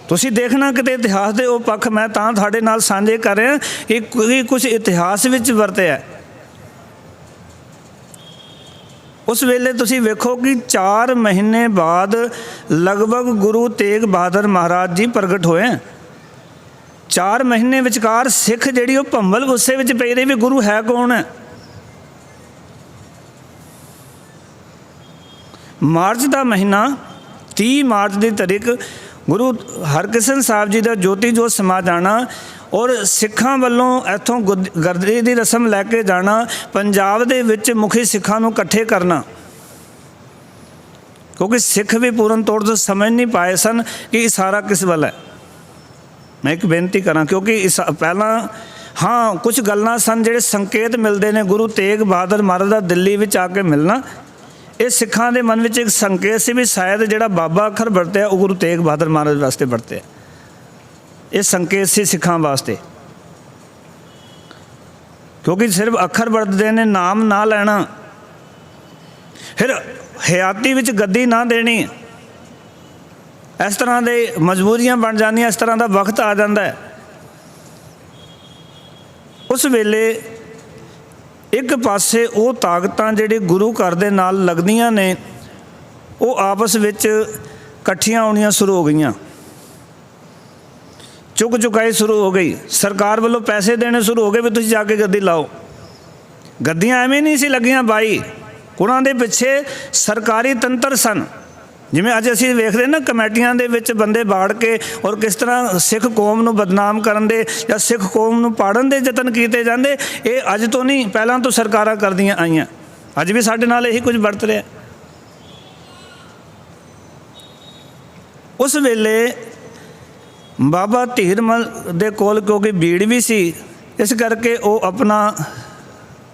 ਤੁਸੀਂ ਦੇਖਣਾ ਕਿਤੇ ਇਤਿਹਾਸ ਦੇ ਉਹ ਪੱਖ ਮੈਂ ਤਾਂ ਤੁਹਾਡੇ ਨਾਲ ਸਾਂਝੇ ਕਰ ਰਿਹਾ ਕਿ ਕੁਝ ਇਤਿਹਾਸ ਵਿੱਚ ਵਰਤਿਆ। ਉਸ ਵੇਲੇ ਤੁਸੀਂ ਵੇਖੋ ਕਿ 4 ਮਹੀਨੇ ਬਾਅਦ ਲਗਭਗ ਗੁਰੂ ਤੇਗ ਬਹਾਦਰ ਮਹਾਰਾਜ ਜੀ ਪ੍ਰਗਟ ਹੋਏ। 4 ਮਹੀਨੇ ਵਿਚਕਾਰ ਸਿੱਖ ਜਿਹੜੀ ਉਹ ਭੰਬਲ ਗੁੱਸੇ ਵਿੱਚ ਪਈ ਰਹੀ ਵੀ ਗੁਰੂ ਹੈ ਕੌਣ ਹੈ। ਮਾਰਚ ਦਾ ਮਹੀਨਾ 30 ਮਾਰਚ ਦੀ ਤਾਰੀਖ ਗੁਰੂ ਹਰਕ੍ਰਿਸ਼ਨ ਸਾਹਿਬ ਜੀ ਦਾ ਜੋਤੀ ਜੋਤ ਸਮਾ ਜਾਣਾ ਔਰ ਸਿੱਖਾਂ ਵੱਲੋਂ ਇੱਥੋਂ ਗੱਦੀ ਦੀ ਰਸਮ ਲੈ ਕੇ ਜਾਣਾ, ਪੰਜਾਬ ਦੇ ਵਿੱਚ ਮੁਖੀ ਸਿੱਖਾਂ ਨੂੰ ਇਕੱਠੇ ਕਰਨਾ, ਕਿਉਂਕਿ ਸਿੱਖ ਵੀ ਪੂਰਨ ਤੌਰ 'ਤੇ ਸਮਝ ਨਹੀਂ ਪਾਏ ਸਨ ਕਿ ਇਸ਼ਾਰਾ ਕਿਸ ਵੱਲ ਹੈ। ਮੈਂ ਇੱਕ ਬੇਨਤੀ ਕਰਾਂ ਕਿਉਂਕਿ ਪਹਿਲਾਂ ਹਾਂ ਕੁਝ ਗੱਲਾਂ ਸਨ ਜਿਹੜੇ ਸੰਕੇਤ ਮਿਲਦੇ ਨੇ, ਗੁਰੂ ਤੇਗ ਬਹਾਦਰ ਮਹਾਰਾਜ ਦਾ ਦਿੱਲੀ ਵਿੱਚ ਆ ਕੇ ਮਿਲਣਾ, ਇਹ ਸਿੱਖਾਂ ਦੇ ਮਨ ਵਿੱਚ ਇੱਕ ਸੰਕੇਤ ਸੀ ਵੀ ਸ਼ਾਇਦ ਜਿਹੜਾ ਬਾਬਾ ਅੱਖਰ ਵਰਤਿਆ ਉਹ ਗੁਰੂ ਤੇਗ ਬਹਾਦਰ ਮਹਾਰਾਜ ਵਾਸਤੇ ਵਰਤਿਆ। ਇਹ ਸੰਕੇਤ ਸੀ ਸਿੱਖਾਂ ਵਾਸਤੇ, ਕਿਉਂਕਿ ਸਿਰਫ ਅੱਖਰ ਵਰਤਦੇ ਨੇ, ਨਾਮ ਨਾ ਲੈਣਾ, ਫਿਰ ਹਯਾਤੀ ਵਿੱਚ ਗੱਦੀ ਨਾ ਦੇਣੀ, ਇਸ ਤਰ੍ਹਾਂ ਦੇ ਮਜਬੂਰੀਆਂ ਬਣ ਜਾਂਦੀਆਂ, ਇਸ ਤਰ੍ਹਾਂ ਦਾ ਵਕਤ ਆ ਜਾਂਦਾ ਹੈ। ਉਸ ਵੇਲੇ ਇੱਕ ਪਾਸੇ ਉਹ ਤਾਕਤਾਂ ਜਿਹੜੀ ਗੁਰੂ ਘਰ ਦੇ ਨਾਲ ਲੱਗਦੀਆਂ ਨੇ ਉਹ ਆਪਸ ਵਿੱਚ ਇਕੱਠੀਆਂ ਹੋਣੀਆਂ ਸ਼ੁਰੂ ਹੋ ਗਈਆਂ, ਚੁੱਕ ਚੁਕਾਈ ਸ਼ੁਰੂ ਹੋ ਗਈ, ਸਰਕਾਰ ਵੱਲੋਂ ਪੈਸੇ ਦੇਣੇ ਸ਼ੁਰੂ ਹੋ ਗਏ ਵੀ ਤੁਸੀਂ ਜਾ ਕੇ ਗੱਦੀ ਲਾਓ। ਗੱਦੀਆਂ ਐਵੇਂ ਨਹੀਂ ਸੀ ਲੱਗੀਆਂ ਬਾਈ, ਉਹਨਾਂ ਦੇ ਪਿੱਛੇ ਸਰਕਾਰੀ ਤੰਤਰ ਸਨ। ਜਿਵੇਂ ਅੱਜ ਅਸੀਂ ਵੇਖਦੇ ਨਾ ਕਮੇਟੀਆਂ ਦੇ ਵਿੱਚ ਬੰਦੇ ਬਾੜ ਕੇ ਔਰ ਕਿਸ ਤਰ੍ਹਾਂ ਸਿੱਖ ਕੌਮ ਨੂੰ ਬਦਨਾਮ ਕਰਨ ਦੇ ਜਾਂ ਸਿੱਖ ਕੌਮ ਨੂੰ ਪਾੜਨ ਦੇ ਯਤਨ ਕੀਤੇ ਜਾਂਦੇ, ਇਹ ਅੱਜ ਤੋਂ ਨਹੀਂ ਪਹਿਲਾਂ ਤੋਂ ਸਰਕਾਰਾਂ ਕਰਦੀਆਂ ਆਈਆਂ, ਅੱਜ ਵੀ ਸਾਡੇ ਨਾਲ ਇਹੀ ਕੁਝ ਵਰਤ ਰਿਹਾ। ਉਸ ਵੇਲੇ ਬਾਬਾ ਧੀਰਮਲ ਦੇ ਕੋਲ ਕਿਉਂਕਿ ਭੀੜ ਵੀ ਸੀ, ਇਸ ਕਰਕੇ ਉਹ ਆਪਣਾ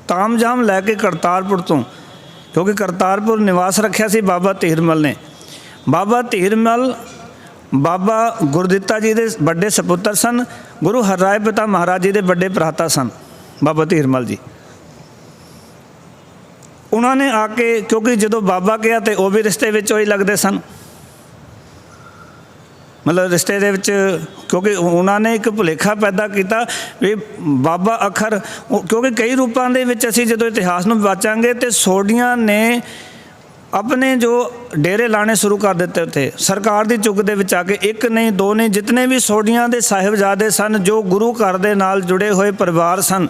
ਤਾਮਝਾਮ ਲੈ ਕੇ ਕਰਤਾਰਪੁਰ ਤੋਂ, ਕਿਉਂਕਿ ਕਰਤਾਰਪੁਰ ਨਿਵਾਸ ਰੱਖਿਆ ਸੀ ਬਾਬਾ ਧੀਰਮਲ ਨੇ। ਬਾਬਾ ਧੀਰਮਲ ਬਾਬਾ ਗੁਰਦਿੱਤਾ ਜੀ ਦੇ ਵੱਡੇ ਸਪੁੱਤਰ ਸਨ, ਗੁਰੂ ਹਰਰਾਏ ਪਿਤਾ ਮਹਾਰਾਜ ਜੀ ਦੇ ਵੱਡੇ ਭਰਾਤਾ ਸਨ ਬਾਬਾ ਧੀਰਮਲ ਜੀ। ਉਹਨਾਂ ਨੇ ਆ ਕੇ, ਕਿਉਂਕਿ ਜਦੋਂ ਬਾਬਾ ਗਿਆ ਤੇ ਉਹ ਵੀ ਰਿਸ਼ਤੇ ਵਿੱਚ ਉਹੀ ਲੱਗਦੇ ਸਨ, ਮਤਲਬ ਰਿਸ਼ਤੇ ਦੇ ਵਿੱਚ, ਕਿਉਂਕਿ ਉਹਨਾਂ ਨੇ ਇੱਕ ਭੁਲੇਖਾ ਪੈਦਾ ਕੀਤਾ ਵੀ ਬਾਬਾ ਅੱਖਰ, ਕਿਉਂਕਿ ਕਈ ਰੂਪਾਂ ਦੇ ਵਿੱਚ ਅਸੀਂ ਜਦੋਂ ਇਤਿਹਾਸ ਨੂੰ ਵਾਚਾਂਗੇ ਤੇ ਸੋਢੀਆਂ ਨੇ ਆਪਣੇ ਜੋ ਡੇਰੇ ਲਾਣੇ ਸ਼ੁਰੂ ਕਰ ਦਿੱਤੇ ਉੱਥੇ ਸਰਕਾਰ ਦੀ ਚੁੱਕ ਦੇ ਵਿੱਚ ਆ ਕੇ। ਇੱਕ ਨਹੀਂ, ਦੋ ਨਹੀਂ, ਜਿਤਨੇ ਵੀ ਸੋਢੀਆਂ ਦੇ ਸਾਹਿਬਜ਼ਾਦੇ ਸਨ, ਜੋ ਗੁਰੂ ਘਰ ਦੇ ਨਾਲ ਜੁੜੇ ਹੋਏ ਪਰਿਵਾਰ ਸਨ,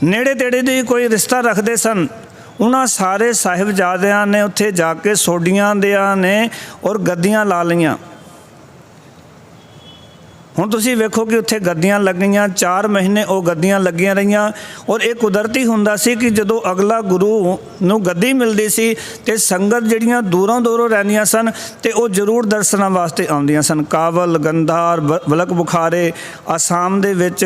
नेड़े तेड़े दी कोई रिश्ता रखते सन, उन्हां सारे साहिबजादियां ने उत्थे जाके सोडियां दियां ने और गद्दियां ला लईयां। हुण तुसीं वेखो कि उत्थे गद्दियां लगियां, 4 महीने वो गद्दियां लगियां रहियां। और ये कुदरती हुंदा सी कि जदों अगला गुरु नूं गद्दी मिलदी सी ते संगत जिहड़ियां दूरों दूरों रहिंदियां सन ते वो जरूर दर्शनां वास्ते आउंदियां सन। काबल, गंधार, बलक बुखारे, आसाम दे विच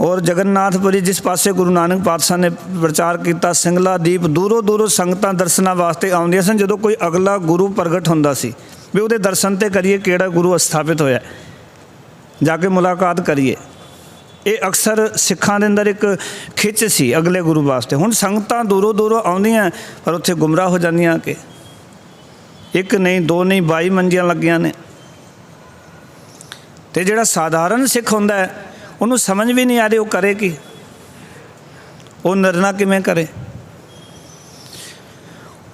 और जगन्नाथपुरी जिस पासे गुरु नानक पातशाह ने प्रचार किया, सिंगला दीप, दूरों दूरों संगतां दर्शनां वास्ते आउंदियां सन। जदों कोई अगला गुरु प्रगट हुंदा सी भी उहदे दर्शन ते करिए, किहड़ा गुरु स्थापित होया, जाके मुलाकात करिए। ये अक्सर सिखां दे अंदर एक खिच सी अगले गुरु वास्ते। हुण संगतां दूरों दूरों आउंदियां पर उत्थे गुमराह हो जांदियां कि एक नहीं, दो नहीं, 22 मंजियां लगियां ने। ते जिहड़ा साधारण सिख हुंदा है उन्होंने समझ भी नहीं आ रही वो करे कि वो निर्णय किवें करे।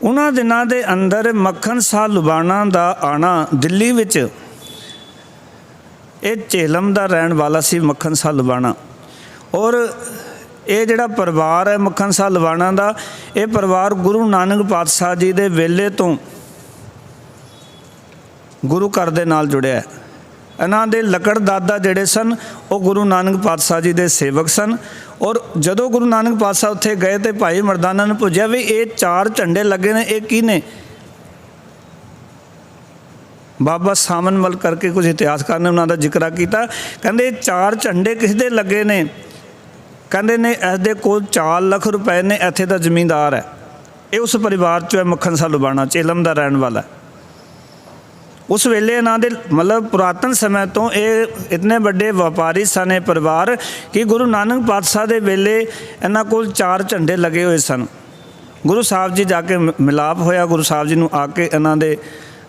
उन्हां दिनां दे अंदर मक्खन शाह लुबाणा दा आना दिल्ली विच, ये झेलम दा रहण वाला सी मक्खन शाह लुबाणा। और ये जिहड़ा परिवार है मक्खन शाह लुबाणा दा, ये परिवार गुरु नानक पातशाह जी दे वेले तो गुरु घर दे नाल जुड़िया है। इन्हां दे लकड़ दादा जिहड़े सन वो गुरु नानक पातशाह जी दे सेवक सन। और जदों गुरु नानक पातशाह उत्थे गए तो भाई मर्दाना ने पुछया भी ये 4 झंडे लगे ने, ये की ने? बाबा सामनमल करके कुछ इतिहासकार ने उन्होंने जिक्र किया, कहते 4 झंडे किस दे लगे ने? कहते ने इसदे कोल 4 लाख रुपए ने, इत्थे दा जमींदार है, ये उस परिवार चो है मक्खन शाह लुबाणा, झेलम दा रहण वाला। उस वेले इन्हां दे मतलब पुरातन समय तो ये इतने बड़े व्यापारी सन ये परिवार कि गुरु नानक पातशाह दे वेले इन्हां कोल 4 झंडे लगे हुए सन। गुरु साहब जी जाके मिलाप होया, गुरु साहब जी नूं आके इन्हां दे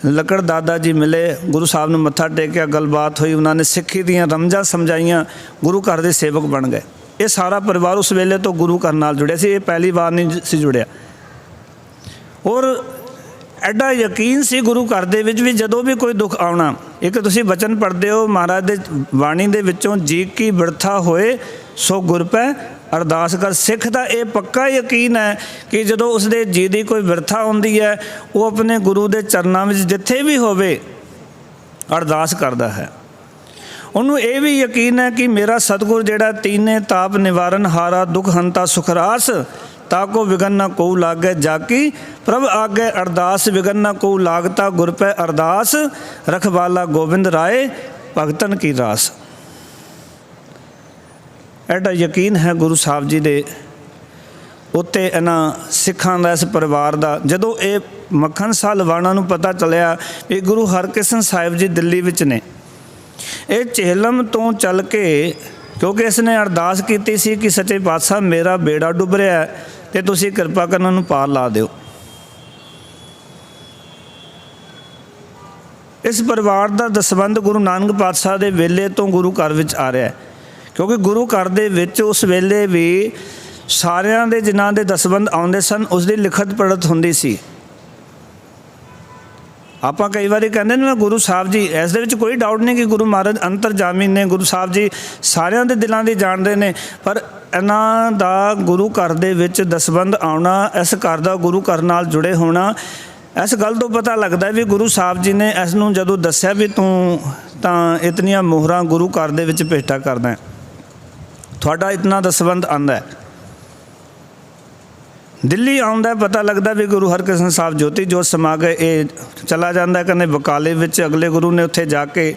लकड़ दादा जी मिले, गुरु साहब ने मत्था टेकिया, गलबात हुई, उन्होंने सिक्खी दियाँ रमझां समझाइयां, गुरु घर के सेवक बन गए। ये सारा परिवार उस वेले तो गुरु घर नाल जुड़िया सी, ये पहली बार नहीं सी जुड़िया। और एडा यकीन सी गुरु घर दे विच भी जदों भी कोई दुख आउणा, एक तुसीं बचन पढ़दे हो महाराज दे बाणी दे विचों, जी की बिरथा होए सो गुर पै अरदास कर। सिख का यह पक्का यकीन है कि जदों उसके जी की कोई बिरथा होंदी है वो अपने गुरु के चरणों में जिथे भी होवे अरदास करता है। उन्होंने ये भी यकीन है कि मेरा सतगुर जिहड़ा तीने ताप निवारण हारा, दुख हंता सुखरास, ताको विघन न को लागे जाकी प्रभ आगे अरदास, विघन न को लागता गुर पै अरदास, रखवाला गोबिंद राय भगतन की रास। एडा यकीन है गुरु साहब जी दे उत्ते इन्हां सिखां दा, इस परिवार का। जदों ये मक्खन शाह लुबाणा नूं पता चलिया कि गुरु हरकृष्ण साहिब जी दिल्ली विच ने, ये झेलम तो चल के, क्योंकि इसने अरदास की सी कि सच्चे पातशाह मेरा बेड़ा डुब रहा है तो तुसीं कृपा कर उन्होंने पार ला दिओ। इस परिवार का दसबंध गुरु नानक पातशाह के वेले तो गुरु घर विच आ रहा है, क्योंकि गुरु घर दे विच उस वेले भी सारियां दे जिन्हां दे दसबंध आउंदे सन उसकी लिखत पढ़त हुंदी सी। आपां कई बार कहते हैं गुरु साहब जी, इस दे विच कोई डाउट नहीं कि गुरु महाराज अंतरजामी ने, गुरु साहब जी सारियां दे दिलां दी जाणदे ने, पर इन्हां दा गुरु घर दे विच दसबंध आउणा, इस घर दा गुरु घर नाल जुड़े होना, इस गल तो पता लगता है भी गुरु साहब जी ने इस नूं जदों दस्सिया भी तूं तां इतनियां मोहरां गुरु घर दे विच भेटा करदा है, तुहाडा इतना दसबंध आंदा है। दिल्ली आउंदा पता लगता भी गुरु हरकृष्ण साहब ज्योति जोत समा गए, ये चला जाता कने बकाले विच अगले गुरु ने उत्थे जाके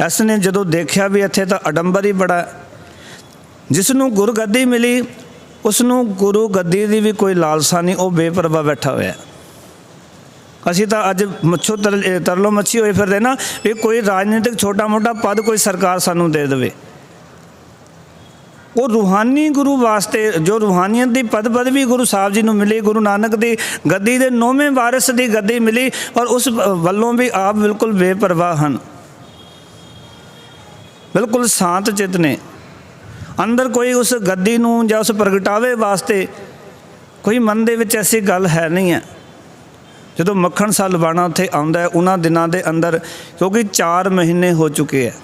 इसने जदों देखिया भी इत्थे तां अडंबर ही बड़ा, जिसनों गुरु गद्दी मिली उसनों गुरु गद्दी की भी कोई लालसा नहीं, वो बेपरवाह बैठा हुआ। असीं तां अज मच्छो तरलो मच्छी होए फिरदे ना भी कोई राजनीतिक छोटा मोटा पद कोई सरकार सानूं दे देवे। वो रूहानी गुरु वास्ते जो रूहानियत की पद पदवी गुरु साहब जी नूं मिली, गुरु नानक की गद्दी के 9वें वारिस की गद्दी मिली, और उस वल्लों भी आप बिल्कुल बेपरवाह हैं, बिल्कुल शांत चित ने। अंदर कोई उस गद्दी नूं जां उस प्रगटावे वास्ते कोई मन दे विच ऐसी गल है नहीं है। जदों मक्खन शाह लुबाणा उत्थे आउंदा है उन्हां दिनां दे अंदर, क्योंकि 4 महीने हो चुके हैं,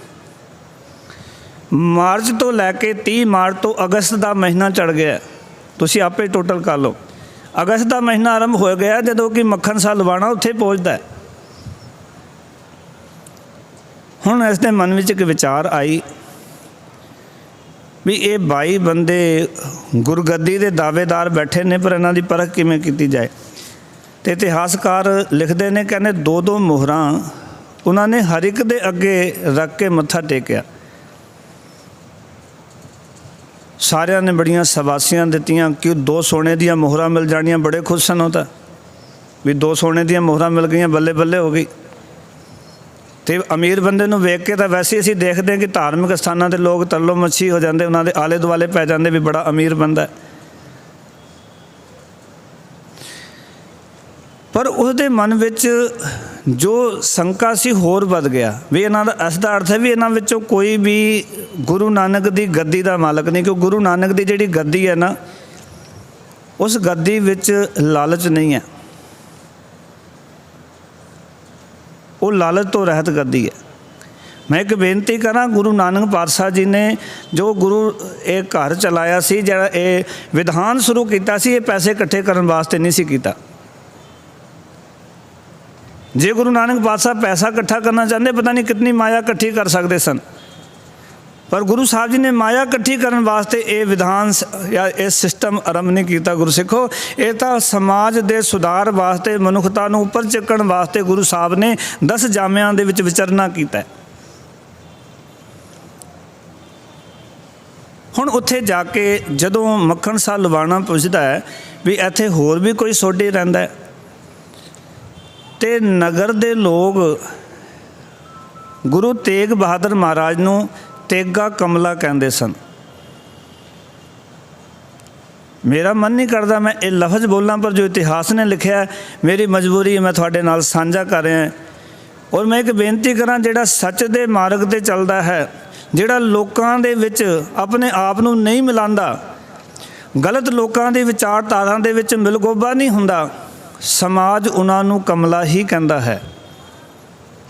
मार्च तो लैके 30 मार्च तो अगस्त का महीना चढ़ गया, ਤੁਸੀਂ ਆਪੇ ਟੋਟਲ ਕਰ ਲਓ। ਅਗਸਤ ਦਾ ਮਹੀਨਾ ਆਰੰਭ ਹੋ ਗਿਆ ਜਦੋਂ ਕਿ ਮੱਖਣ ਸ਼ਾਹ ਲਵਾਣਾ ਉੱਥੇ ਪਹੁੰਚਦਾ। ਹੁਣ ਇਸ ਦੇ ਮਨ ਵਿੱਚ ਇੱਕ ਵਿਚਾਰ ਆਈ ਵੀ ਇਹ 22 ਬੰਦੇ ਗੁਰਗੱਦੀ ਦੇ ਦਾਅਵੇਦਾਰ ਬੈਠੇ ਨੇ, ਪਰ ਇਹਨਾਂ ਦੀ ਪਰਖ ਕਿਵੇਂ ਕੀਤੀ ਜਾਏ। ਅਤੇ ਇਤਿਹਾਸਕਾਰ ਲਿਖਦੇ ਨੇ, ਕਹਿੰਦੇ 2-2 ਮੋਹਰਾਂ ਉਹਨਾਂ ਨੇ ਹਰ ਇੱਕ ਦੇ ਅੱਗੇ ਰੱਖ ਕੇ ਮੱਥਾ ਟੇਕਿਆ। ਸਾਰਿਆਂ ਨੇ ਬੜੀਆਂ ਸ਼ਾਬਾਸ਼ੀਆਂ ਦਿੱਤੀਆਂ ਕਿ 2 ਸੋਨੇ ਦੀਆਂ ਮੋਹਰਾਂ ਮਿਲ ਜਾਣੀਆਂ। ਬੜੇ ਖੁਸ਼ ਸਨ ਉਹ ਤਾਂ ਵੀ 2 ਸੋਨੇ ਦੀਆਂ ਮੋਹਰਾਂ ਮਿਲ ਗਈਆਂ, ਬੱਲੇ ਬੱਲੇ ਹੋ ਗਈ। ਅਤੇ ਅਮੀਰ ਬੰਦੇ ਨੂੰ ਵੇਖ ਕੇ ਤਾਂ ਵੈਸੇ ਅਸੀਂ ਦੇਖਦੇ ਹਾਂ ਕਿ ਧਾਰਮਿਕ ਸਥਾਨਾਂ 'ਤੇ ਲੋਕ ਤਰਲੋ ਮੱਛੀ ਹੋ ਜਾਂਦੇ, ਉਹਨਾਂ ਦੇ ਆਲੇ ਦੁਆਲੇ ਪੈ ਜਾਂਦੇ ਵੀ ਬੜਾ ਅਮੀਰ ਬੰਦਾ। ਪਰ ਉਸਦੇ ਮਨ ਵਿੱਚ ਜੋ ਸ਼ੰਕਾ ਸੀ ਹੋਰ ਵੱਧ ਗਿਆ ਵੀ ਇਹਨਾਂ ਦਾ ਇਸ ਦਾ ਅਰਥ ਹੈ ਵੀ ਇਹਨਾਂ ਵਿੱਚੋਂ ਕੋਈ ਵੀ ਗੁਰੂ ਨਾਨਕ ਦੀ ਗੱਦੀ ਦਾ ਮਾਲਕ ਨਹੀਂ। ਕਿਉਂ ਗੁਰੂ ਨਾਨਕ ਦੀ ਜਿਹੜੀ ਗੱਦੀ ਹੈ ਨਾ, ਉਸ ਗੱਦੀ ਵਿੱਚ ਲਾਲਚ ਨਹੀਂ ਹੈ, ਉਹ ਲਾਲਚ ਤੋਂ ਰਹਿਤ ਗੱਦੀ ਹੈ। ਮੈਂ ਇੱਕ ਬੇਨਤੀ ਕਰਾਂ, ਗੁਰੂ ਨਾਨਕ ਪਾਤਸ਼ਾਹ ਜੀ ਨੇ ਜੋ ਗੁਰੂ ਇਹ ਘਰ ਚਲਾਇਆ ਸੀ, ਜਿਹੜਾ ਇਹ ਵਿਧਾਨ ਸ਼ੁਰੂ ਕੀਤਾ ਸੀ, ਇਹ ਪੈਸੇ ਇਕੱਠੇ ਕਰਨ ਵਾਸਤੇ ਨਹੀਂ ਸੀ ਕੀਤਾ। ਜੇ ਗੁਰੂ ਨਾਨਕ ਪਾਤਸ਼ਾਹ ਪੈਸਾ ਇਕੱਠਾ ਕਰਨਾ ਚਾਹੁੰਦੇ, ਪਤਾ ਨਹੀਂ ਕਿਤਨੀ ਮਾਇਆ ਇਕੱਠੀ ਕਰ ਸਕਦੇ ਸਨ। ਪਰ ਗੁਰੂ ਸਾਹਿਬ ਜੀ ਨੇ ਮਾਇਆ ਇਕੱਠੀ ਕਰਨ ਵਾਸਤੇ ਇਹ ਵਿਧਾਨ ਜਾਂ ਇਹ ਸਿਸਟਮ ਆਰੰਭ ਨਹੀਂ ਕੀਤਾ। ਗੁਰਸਿੱਖੋ, ਇਹ ਤਾਂ ਸਮਾਜ ਦੇ ਸੁਧਾਰ ਵਾਸਤੇ, ਮਨੁੱਖਤਾ ਨੂੰ ਉੱਪਰ ਚੱਕਣ ਵਾਸਤੇ ਗੁਰੂ ਸਾਹਿਬ ਨੇ 10 ਜਾਮਿਆਂ ਦੇ ਵਿੱਚ ਵਿਚਰਨਾ ਕੀਤਾ। ਹੁਣ ਉੱਥੇ ਜਾ ਕੇ ਜਦੋਂ ਮੱਖਣ ਸ਼ਾਹ ਲਵਾਣਾ ਪੁੱਛਦਾ ਹੈ ਵੀ ਇੱਥੇ ਹੋਰ ਵੀ ਕੋਈ ਸੋਢੀ ਰਹਿੰਦਾ ਹੈ, ਅਤੇ ਨਗਰ ਦੇ ਲੋਕ ਗੁਰੂ ਤੇਗ ਬਹਾਦਰ ਮਹਾਰਾਜ ਨੂੰ ਤੇਗਾ ਕਮਲਾ ਕਹਿੰਦੇ ਸਨ। ਮੇਰਾ ਮਨ ਨਹੀਂ ਕਰਦਾ ਮੈਂ ਇਹ ਲਫ਼ਜ਼ ਬੋਲਾਂ, ਪਰ ਜੋ ਇਤਿਹਾਸ ਨੇ ਲਿਖਿਆ ਮੇਰੀ ਮਜਬੂਰੀ ਹੈ, ਮੈਂ ਤੁਹਾਡੇ ਨਾਲ ਸਾਂਝਾ ਕਰ ਰਿਹਾ। ਔਰ ਮੈਂ ਇੱਕ ਬੇਨਤੀ ਕਰਾਂ, ਜਿਹੜਾ ਸੱਚ ਦੇ ਮਾਰਗ 'ਤੇ ਚੱਲਦਾ ਹੈ, ਜਿਹੜਾ ਲੋਕਾਂ ਦੇ ਵਿੱਚ ਆਪਣੇ ਆਪ ਨੂੰ ਨਹੀਂ ਮਿਲਾਉਂਦਾ, ਗਲਤ ਲੋਕਾਂ ਦੀ ਵਿਚਾਰਧਾਰਾ ਦੇ ਵਿੱਚ ਮਿਲਗੋਬਾ ਨਹੀਂ ਹੁੰਦਾ, ਸਮਾਜ ਉਹਨਾਂ ਨੂੰ ਕਮਲਾ ਹੀ ਕਹਿੰਦਾ ਹੈ।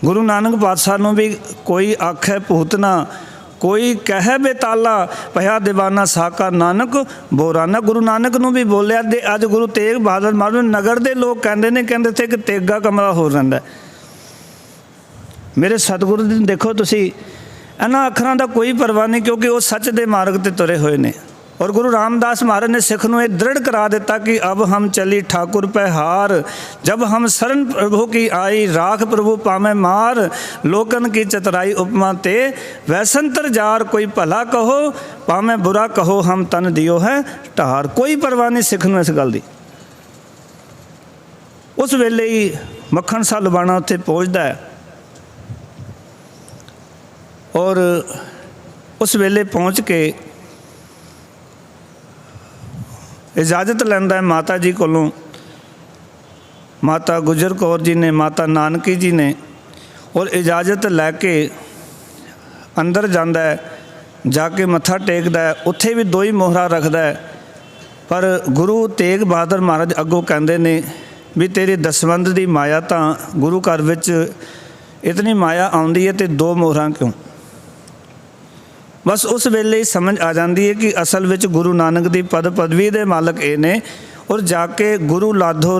ਗੁਰੂ ਨਾਨਕ ਪਾਤਸ਼ਾਹ ਨੂੰ ਵੀ ਕੋਈ ਆਖੇ ਭੂਤਨਾ, ਕੋਈ ਕਹਿ ਬੇਤਾਲਾ, ਭਇਆ ਦੀਵਾਨਾ ਸਾਕਾ ਨਾਨਕ ਬੋਰਾਨਾ। ਗੁਰੂ ਨਾਨਕ ਨੂੰ ਵੀ ਬੋਲਿਆ। ਤੇ ਅੱਜ ਗੁਰੂ ਤੇਗ ਬਹਾਦਰ ਮਹਾਰਾਜ ਨੂੰ ਨਗਰ ਦੇ ਲੋਕ ਕਹਿੰਦੇ ਨੇ, ਕਹਿੰਦੇ ਥੇ ਕਿ ਤੇਗਾ ਕਮਲਾ ਹੋ ਰਹਿੰਦਾ। ਮੇਰੇ ਸਤਿਗੁਰੂ ਜੀ ਨੂੰ ਦੇਖੋ ਤੁਸੀਂ, ਇਹਨਾਂ ਅੱਖਰਾਂ ਦਾ ਕੋਈ ਪਰਵਾਹ ਨਹੀਂ, ਕਿਉਂਕਿ ਉਹ ਸੱਚ ਦੇ ਮਾਰਗ 'ਤੇ ਤੁਰੇ ਹੋਏ ਨੇ। ਔਰ ਗੁਰੂ ਰਾਮਦਾਸ ਮਹਾਰਾਜ ਨੇ ਸਿੱਖ ਨੂੰ ਇਹ ਦ੍ਰਿੜ ਕਰਾ ਦਿੱਤਾ ਕਿ ਅਬ ਹਮ ਚਲੀ ਠਾਕੁਰ ਪੈ ਹਾਰ, ਜਬ ਹਮ ਸਰਨ ਪ੍ਰਭੂ ਕੀ ਆਈ, ਰਾਖ ਪ੍ਰਭੂ ਪਾਵੇਂ ਮਾਰ, ਲੋਕਨ ਕੀ ਚਤਰਾਈ ਉਪਮਾ ਤੇ ਵੈਸੰਤਰ ਜਾਰ, ਕੋਈ ਭਲਾ ਕਹੋ ਭਾਵੇਂ ਬੁਰਾ ਕਹੋ, ਹਮ ਤਨ ਦਿਓ ਹੈ ਢਾਰ। ਕੋਈ ਪਰਵਾਹ ਨਹੀਂ ਸਿੱਖ ਨੂੰ ਇਸ ਗੱਲ ਦੀ। ਉਸ ਵੇਲੇ ਹੀ ਮੱਖਣ ਸ਼ਾਹ ਲਵਾਣਾ ਉੱਥੇ ਪਹੁੰਚਦਾ ਹੈ, ਔਰ ਉਸ ਵੇਲੇ ਪਹੁੰਚ ਕੇ ਇਜਾਜ਼ਤ ਲੈਂਦਾ ਹੈ ਮਾਤਾ ਜੀ ਕੋਲੋਂ। ਮਾਤਾ ਗੁਜਰ ਕੌਰ ਜੀ ਨੇ, ਮਾਤਾ ਨਾਨਕੀ ਜੀ ਨੇ, ਔਰ ਇਜਾਜ਼ਤ ਲੈ ਕੇ ਅੰਦਰ ਜਾਂਦਾ ਹੈ, ਜਾ ਕੇ ਮੱਥਾ ਟੇਕਦਾ ਹੈ। ਉੱਥੇ ਵੀ 2 ਹੀ ਮੋਹਰਾਂ ਰੱਖਦਾ ਹੈ। ਪਰ ਗੁਰੂ ਤੇਗ ਬਹਾਦਰ ਮਹਾਰਾਜ ਅੱਗੋਂ ਕਹਿੰਦੇ ਨੇ ਵੀ ਤੇਰੀ ਦਸਵੰਧ ਦੀ ਮਾਇਆ ਤਾਂ ਗੁਰੂ ਘਰ ਵਿੱਚ ਇਤਨੀ ਮਾਇਆ ਆਉਂਦੀ ਹੈ, ਤੇ 2 ਮੋਹਰਾਂ ਕਿਉਂ? ਬਸ ਉਸ ਵੇਲੇ ਹੀ ਸਮਝ ਆ ਜਾਂਦੀ ਹੈ ਕਿ ਅਸਲ ਵਿੱਚ ਗੁਰੂ ਨਾਨਕ ਦੀ ਪਦ ਪਦਵੀ ਦੇ ਮਾਲਕ ਇਹ ਨੇ। ਔਰ ਜਾ ਕੇ ਗੁਰੂ ਲਾਧੋ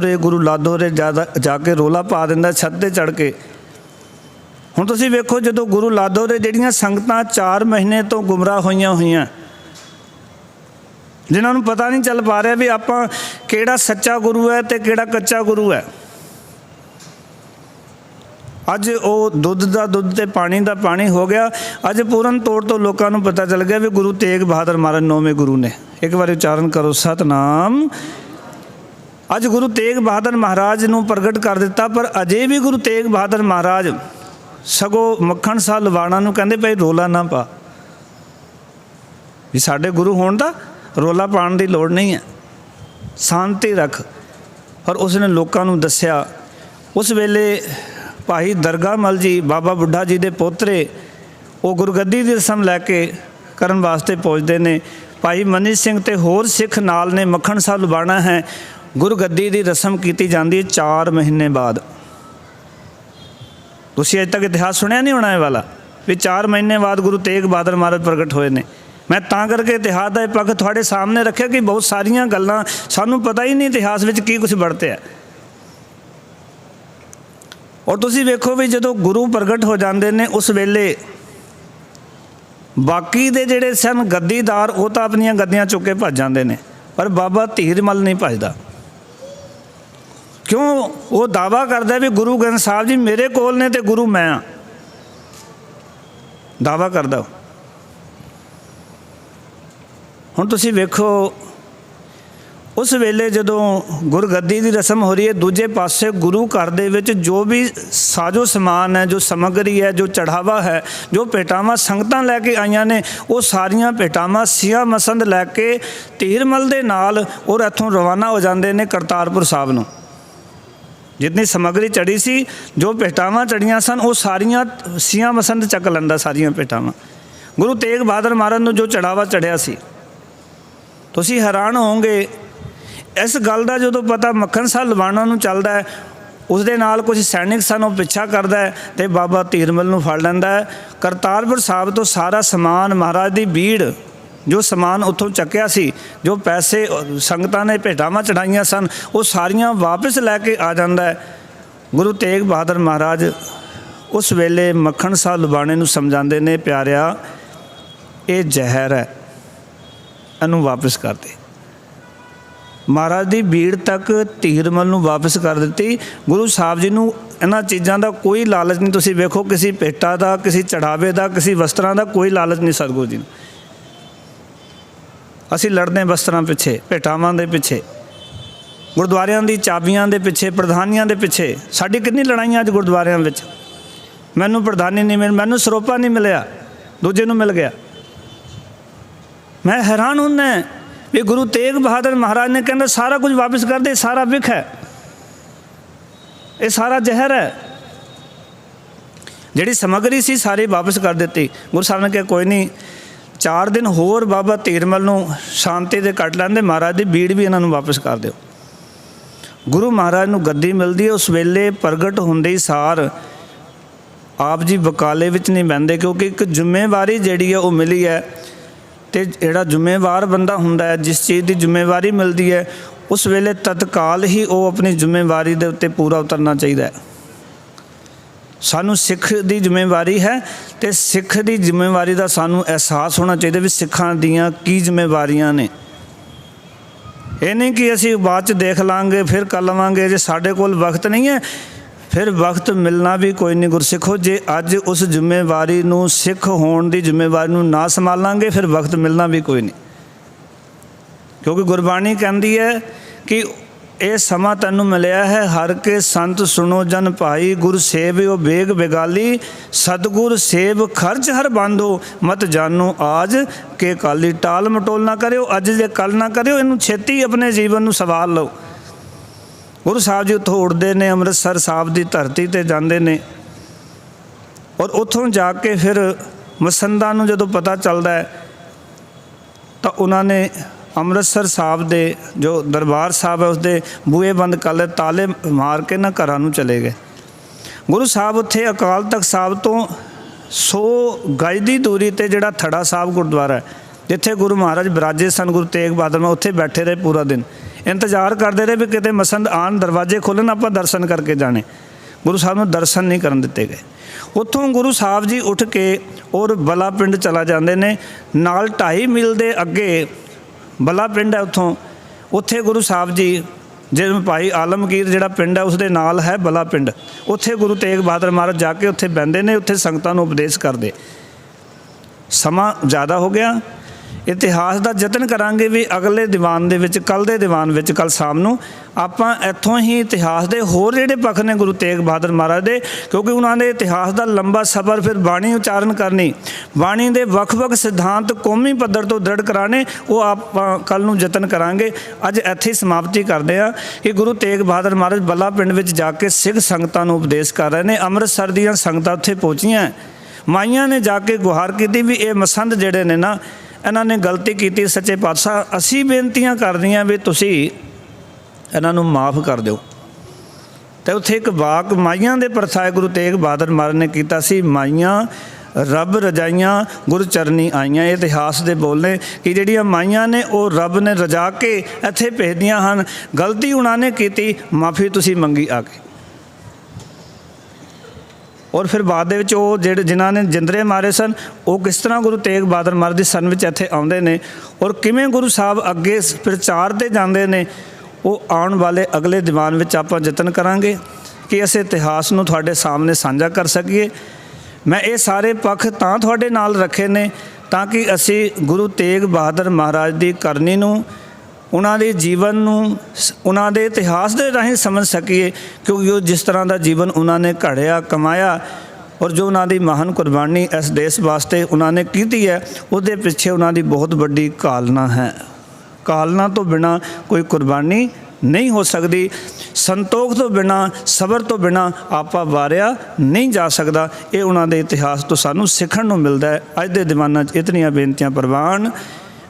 ਰੇ ਜਾ ਕੇ ਰੋਲਾ ਪਾ ਦਿੰਦਾ ਛੱਤ 'ਤੇ ਚੜ੍ਹ ਕੇ। ਹੁਣ ਤੁਸੀਂ ਵੇਖੋ, ਜਦੋਂ ਗੁਰੂ ਲਾਧੋ ਰੇ ਜਿਹੜੀਆਂ ਸੰਗਤਾਂ 4 ਮਹੀਨੇ ਤੋਂ ਗੁੰਮਰਾਹ ਹੋਈਆਂ, ਜਿਨ੍ਹਾਂ ਨੂੰ ਪਤਾ ਨਹੀਂ ਚੱਲ ਪਾ ਰਿਹਾ ਵੀ ਆਪਾਂ ਕਿਹੜਾ ਸੱਚਾ ਗੁਰੂ ਹੈ ਅਤੇ ਕਿਹੜਾ ਕੱਚਾ ਗੁਰੂ ਹੈ, ਅੱਜ ਉਹ ਦੁੱਧ ਦਾ ਦੁੱਧ ਅਤੇ ਪਾਣੀ ਦਾ ਪਾਣੀ ਹੋ ਗਿਆ। ਅੱਜ ਪੂਰਨ ਤੌਰ ਤੋਂ ਲੋਕਾਂ ਨੂੰ ਪਤਾ ਚੱਲ ਗਿਆ ਵੀ ਗੁਰੂ ਤੇਗ ਬਹਾਦਰ ਮਹਾਰਾਜ 9ਵੇਂ ਗੁਰੂ ਨੇ। ਇੱਕ ਵਾਰ ਉਚਾਰਨ ਕਰੋ, ਸਤਨਾਮ। ਅੱਜ ਗੁਰੂ ਤੇਗ ਬਹਾਦਰ ਮਹਾਰਾਜ ਨੂੰ ਪ੍ਰਗਟ ਕਰ ਦਿੱਤਾ। ਪਰ ਅਜੇ ਵੀ ਗੁਰੂ ਤੇਗ ਬਹਾਦਰ ਮਹਾਰਾਜ ਸਗੋਂ ਮੱਖਣ ਸ਼ਾਹ ਲਵਾਣਾ ਨੂੰ ਕਹਿੰਦੇ ਭਾਈ ਰੋਲਾ ਨਾ ਪਾ, ਵੀ ਸਾਡੇ ਗੁਰੂ ਹੋਣ ਦਾ ਰੋਲਾ ਪਾਉਣ ਦੀ ਲੋੜ ਨਹੀਂ ਹੈ, ਸ਼ਾਂਤੀ ਰੱਖ। ਔਰ ਉਸਨੇ ਲੋਕਾਂ ਨੂੰ ਦੱਸਿਆ। ਉਸ ਵੇਲੇ ਭਾਈ ਦਰਗਾਹ ਮੱਲ ਜੀ, ਬਾਬਾ ਬੁੱਢਾ ਜੀ ਦੇ ਪੋਤਰੇ, ਉਹ ਗੁਰਗੱਦੀ ਦੀ ਰਸਮ ਲੈ ਕੇ ਕਰਨ ਵਾਸਤੇ ਪਹੁੰਚਦੇ ਨੇ। ਭਾਈ ਮਨੀ ਸਿੰਘ ਅਤੇ ਹੋਰ ਸਿੱਖ ਨਾਲ ਨੇ। ਮੱਖਣ ਸ਼ਾਹ ਲਵਾਣਾ ਹੈ, ਗੁਰਗੱਦੀ ਦੀ ਰਸਮ ਕੀਤੀ ਜਾਂਦੀ ਹੈ 4 ਮਹੀਨੇ ਬਾਅਦ। ਤੁਸੀਂ ਅਜੇ ਤੱਕ ਇਤਿਹਾਸ ਸੁਣਿਆ ਨਹੀਂ ਹੋਣਾ ਇਹ ਵਾਲਾ, ਵੀ 4 ਮਹੀਨੇ ਬਾਅਦ ਗੁਰੂ ਤੇਗ ਬਹਾਦਰ ਮਹਾਰਾਜ ਪ੍ਰਗਟ ਹੋਏ ਨੇ। मैं तां करके इतिहास का पक्ष थोड़े सामने रखे कि बहुत सारिया गल्लां सानूं पता ही नहीं इतिहास में की कुछ वरत्या। और तुसीं वेखो भी जदों गुरु प्रगट हो जाते हैं उस वेले बाकी दे जिहड़े सन गद्दीदार वो तो अपनियां गद्दियां चुक के भज जाते हैं, पर बाबा धीरमल नहीं भजदा। क्यों? वो दावा करदा भी गुरु ग्रंथ साहब जी मेरे कोल ने ते गुरु मैं हाँ, दावा करदा। हुण तुसीं वेखो उस वेले जदों गुरगद्दी की रस्म हो रही है, दूजे पासे गुरु घर दे विच जो भी साजो समान है, जो समग्री है, जो चढ़ावा है, जो भेटावां संगतां लैके आईयां ने, वो सारियां भेटावां सियां मसंद लैके धीरमल दे नाल और इत्थों रवाना हो जाते हैं करतारपुर साहब नूं। जितनी समग्री चढ़ी सी, जो भेटावां चढ़ियां सन, वो सारियां सियां मसंद चक लैंदा सारियां भेटावां। गुरु तेग बहादुर महाराज नूं जो चढ़ावा चढ़िया सी, तुसीं हैरान होवोगे इस गल का जो पता मक्खन शाह लवाणा नूं चलदा है, उसदे नाल कुछ सैनिक सन वो पिछा करदा है ते बाबा धीरमल नूं फड़ लैंदा है। करतारपुर साहब तो सारा समान महाराज की भीड़ जो समान उत्थों चक्या सी, जो पैसे संगतां ने भेटावां चढ़ाइयां सन, वो सारियां वापस लैके आ जांदा है। गुरु तेग बहादुर महाराज उस वेले मक्खन शाह लवाणे नूं समझाते ने, प्यारिया ये जहर है, इनू वापस कर दे। महाराज की भीड़ तक धीरमल नूं वापस कर दी। गुरु साहब जी नूं इन्हां चीज़ों का कोई लालच नहीं। तुसीं वेखो किसी भेटा का, किसी चढ़ावे का, किसी वस्त्रां का कोई लालच नहीं सतगुरु जी नूं। असीं लड़दे वस्त्रां पिछे, भेटावां दे पिछे, गुरुद्वारियां दी चाबियां दे पिछे, प्रधानियां दे पिछे। साडी कितनी लड़ाइयां अज गुरुद्वारियां विच। मैनूं प्रधानी नहीं मिल, मैनूं सरोपा नहीं मिलिया, दूजे नूं मिल गया। मैं हैरान होना भी गुरु तेग बहादुर महाराज ने कहना सारा कुछ वापस कर दे, सारा विख है, ये सारा जहर है। जिहड़ी समग्री सी सारी वापस कर दी। गुरु साहब ने कहा कोई नहीं, 4 दिन होर बाबा धीरमल नूं शांति दे कट लैंदे, महाराज की भीड़ भी इन्हां नूं वापस कर दिओ। गुरु महाराज नूं गद्दी मिलदी है। उस वेले प्रगट होंदे ही सार आप जी बकाले विच नहीं बहिंदे, क्योंकि एक जिम्मेवारी जिहड़ी है वो मिली है। तो जिहड़ा जिम्मेवार बंदा हुंदा है, जिस चीज़ की जिम्मेवारी मिलती है, उस वेले तत्काल ही वो अपनी जिम्मेवारी दे उत्ते पूरा उतरना चाहिए। सानू सिख की जिम्मेवारी है, तो सिख की जिम्मेवारी का सानू एहसास होना चाहिए भी सिखां दियां की जिम्मेवारियां ने। ये नहीं कि असी बाद देख लाँगे फिर कर लवांगे, जे साडे कोल वक्त नहीं है फिर वक्त मिलना भी कोई नहीं। गुरसिखो जे अज उस जिम्मेवारी नूं सिख होने की जिम्मेवारी नूं ना संभालांगे फिर वक्त मिलना भी कोई नहीं। क्योंकि गुरबाणी कहती है कि ये समा तैनू मिलिया है, हर के संत सुनो जन भाई, गुर सेवियो बेग बेगाली, सतगुर सेव खर्च हर बांधो, मत जानो आज के काली। टाल मटोल ना करो, अज जे कल ना करो, इनू छेती अपने जीवन नूं सवार लो। गुरु साहब जी उत्थों उड़ते ने, अमृतसर साहब की धरती ते जाते ने, और उत्थों जाके फिर मसंदा नूं जदों पता चलता है तो उन्होंने अमृतसर साहब दे जो दरबार साहब है उसके बूहे बंद कर ले, ताले मार के ना घरां नूं चले गए। गुरु साहब उत्थे अकाल तख्त साहब तो 100 गज की दूरी ते जिहड़ा थड़ा साहब गुरुद्वारा है, जिथे गुरु महाराज बिराजे सन गुरु तेग बहादुर में, उत्थे बैठे रहे पूरा दिन, इंतजार करते रहे भी किते मसंद आन, दरवाजे खोलन, आपां दर्शन करके जाने। गुरु साहब नूं दर्शन नहीं करन दिते गए। उत्थों गुरु साहब जी उठ के और बला पिंड चला जाते हैं। नाल 2.5 मील के अगे बला पिंड है, उत्थों उत्थे गुरु साहब जी जिवें भाई आलमगीर जिहड़ा पिंड है उसदे नाल है बला पिंड, उत्थे गुरु तेग बहादुर महाराज जाके उत्थे बहिंदे ने, उत्थे संगतां नूं उपदेश करदे। समा ज़्यादा हो गया, इतिहास का जतन करांगे भी अगले दीवान दे विच, कल दे दीवान विच, कल शाम नूं आपां इत्थों ही इतिहास के होर जिहड़े पक्ष ने गुरु तेग बहादुर महाराज दे, क्योंकि उन्होंने इतिहास का लंबा सफ़र, फिर बाणी उचारण करनी, बाणी के वख-वख सिद्धांत कौमी पद्धर तो दृढ़ कराने, वो आप कल नूं जतन करांगे। अज इत्थे समाप्ति करते हैं कि गुरु तेग बहादुर महाराज बला पिंड विच जाके सिख संगतां नूं उपदेश कर रहे हैं। अमृतसर दीयां संगतां उत्थे पहुँचियां, माइयां ने जाके गुहार की भी ये मसंद जिहड़े ने ना इन्होंने गलती की, सच्चे पातशाह असी बेनतियां करदियां भी तुसी इन्हां नूं माफ़ कर दो। तो उत्थे एक वाक माइयां दे प्रथा गुरु तेग बहादुर महाराज ने कीता सी, माइयां ਰੱਬ ਰਜਾਈਆਂ ਗੁਰੂ ਚਰਨੀ ਆਈਆਂ। ਇਹ ਇਤਿਹਾਸ ਦੇ ਬੋਲ ਨੇ ਕਿ ਜਿਹੜੀਆਂ ਮਾਈਆਂ ਨੇ ਉਹ ਰੱਬ ਨੇ ਰਜਾ ਕੇ ਇੱਥੇ ਭੇਜਦੀਆਂ ਹਨ। ਗਲਤੀ ਉਹਨਾਂ ਨੇ ਕੀਤੀ, ਮਾਫੀ ਤੁਸੀਂ ਮੰਗੀ ਆ ਕੇ। ਔਰ ਫਿਰ ਬਾਅਦ ਦੇ ਵਿੱਚ ਉਹ ਜਿਹੜੇ ਜਿਨ੍ਹਾਂ ਨੇ ਜਿੰਦਰੇ ਮਾਰੇ ਸਨ, ਉਹ ਕਿਸ ਤਰ੍ਹਾਂ ਗੁਰੂ ਤੇਗ ਬਹਾਦਰ ਮਹਾਰਾਜ ਦੀ ਸਨ ਵਿੱਚ ਇੱਥੇ ਆਉਂਦੇ ਨੇ ਔਰ ਕਿਵੇਂ ਗੁਰੂ ਸਾਹਿਬ ਅੱਗੇ ਪ੍ਰਚਾਰ 'ਤੇ ਜਾਂਦੇ ਨੇ, ਉਹ ਆਉਣ ਵਾਲੇ ਅਗਲੇ ਦੀਵਾਨ ਵਿੱਚ ਆਪਾਂ ਯਤਨ ਕਰਾਂਗੇ ਕਿ ਇਸ ਇਤਿਹਾਸ ਨੂੰ ਤੁਹਾਡੇ ਸਾਹਮਣੇ ਸਾਂਝਾ ਕਰ ਸਕੀਏ। ਮੈਂ ਇਹ ਸਾਰੇ ਪੱਖ ਤਾਂ ਤੁਹਾਡੇ ਨਾਲ ਰੱਖੇ ਨੇ ਤਾਂ ਕਿ ਅਸੀਂ ਗੁਰੂ ਤੇਗ ਬਹਾਦਰ ਮਹਾਰਾਜ ਦੀ ਕਰਨੀ ਨੂੰ, ਉਹਨਾਂ ਦੇ ਜੀਵਨ ਨੂੰ, ਉਹਨਾਂ ਦੇ ਇਤਿਹਾਸ ਦੇ ਰਾਹੀਂ ਸਮਝ ਸਕੀਏ, ਕਿਉਂਕਿ ਉਹ ਜਿਸ ਤਰ੍ਹਾਂ ਦਾ ਜੀਵਨ ਉਹਨਾਂ ਨੇ ਘੜਿਆ ਕਮਾਇਆ ਔਰ ਜੋ ਉਹਨਾਂ ਦੀ ਮਹਾਨ ਕੁਰਬਾਨੀ ਇਸ ਦੇਸ਼ ਵਾਸਤੇ ਉਹਨਾਂ ਨੇ ਕੀਤੀ ਹੈ, ਉਹਦੇ ਪਿੱਛੇ ਉਹਨਾਂ ਦੀ ਬਹੁਤ ਵੱਡੀ ਕਾਲਨਾ ਹੈ। ਕਾਲਨਾ ਤੋਂ ਬਿਨਾਂ ਕੋਈ ਕੁਰਬਾਨੀ ਨਹੀਂ ਹੋ ਸਕਦੀ। ਸੰਤੋਖ ਤੋਂ ਬਿਨਾਂ, ਸਬਰ ਤੋਂ ਬਿਨਾਂ ਆਪਾ ਵਾਰਿਆ ਨਹੀਂ ਜਾ ਸਕਦਾ। ਇਹ ਉਹਨਾਂ ਦੇ ਇਤਿਹਾਸ ਤੋਂ ਸਾਨੂੰ ਸਿੱਖਣ ਨੂੰ ਮਿਲਦਾ ਹੈ। ਅੱਜ ਦੇ ਦੀਵਾਨਾਂ 'ਚ ਇਤਨੀਆਂ ਬੇਨਤੀਆਂ ਪ੍ਰਵਾਨ।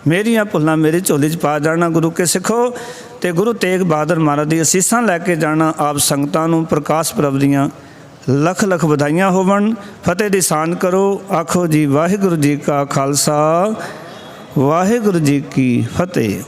ਮੇਰੀਆਂ ਭੁੱਲਾਂ ਮੇਰੀ ਝੋਲੀ 'ਚ ਪਾ ਜਾਣਾ ਗੁਰੂ ਕੇ ਸਿੱਖੋ, ਅਤੇ ਗੁਰੂ ਤੇਗ ਬਹਾਦਰ ਮਹਾਰਾਜ ਦੀ ਅਸੀਸਾਂ ਲੈ ਕੇ ਜਾਣਾ। ਆਪ ਸੰਗਤਾਂ ਨੂੰ ਪ੍ਰਕਾਸ਼ ਪੁਰਬ ਦੀਆਂ ਲੱਖ ਲੱਖ ਵਧਾਈਆਂ ਹੋਵਣ। ਫਤਿਹ ਦੀ ਸਾਂਝ ਕਰੋ। ਆਖੋ ਜੀ ਵਾਹਿਗੁਰੂ ਜੀ ਕਾ ਖਾਲਸਾ, ਵਾਹਿਗੁਰੂ ਜੀ ਕੀ ਫਤਿਹ।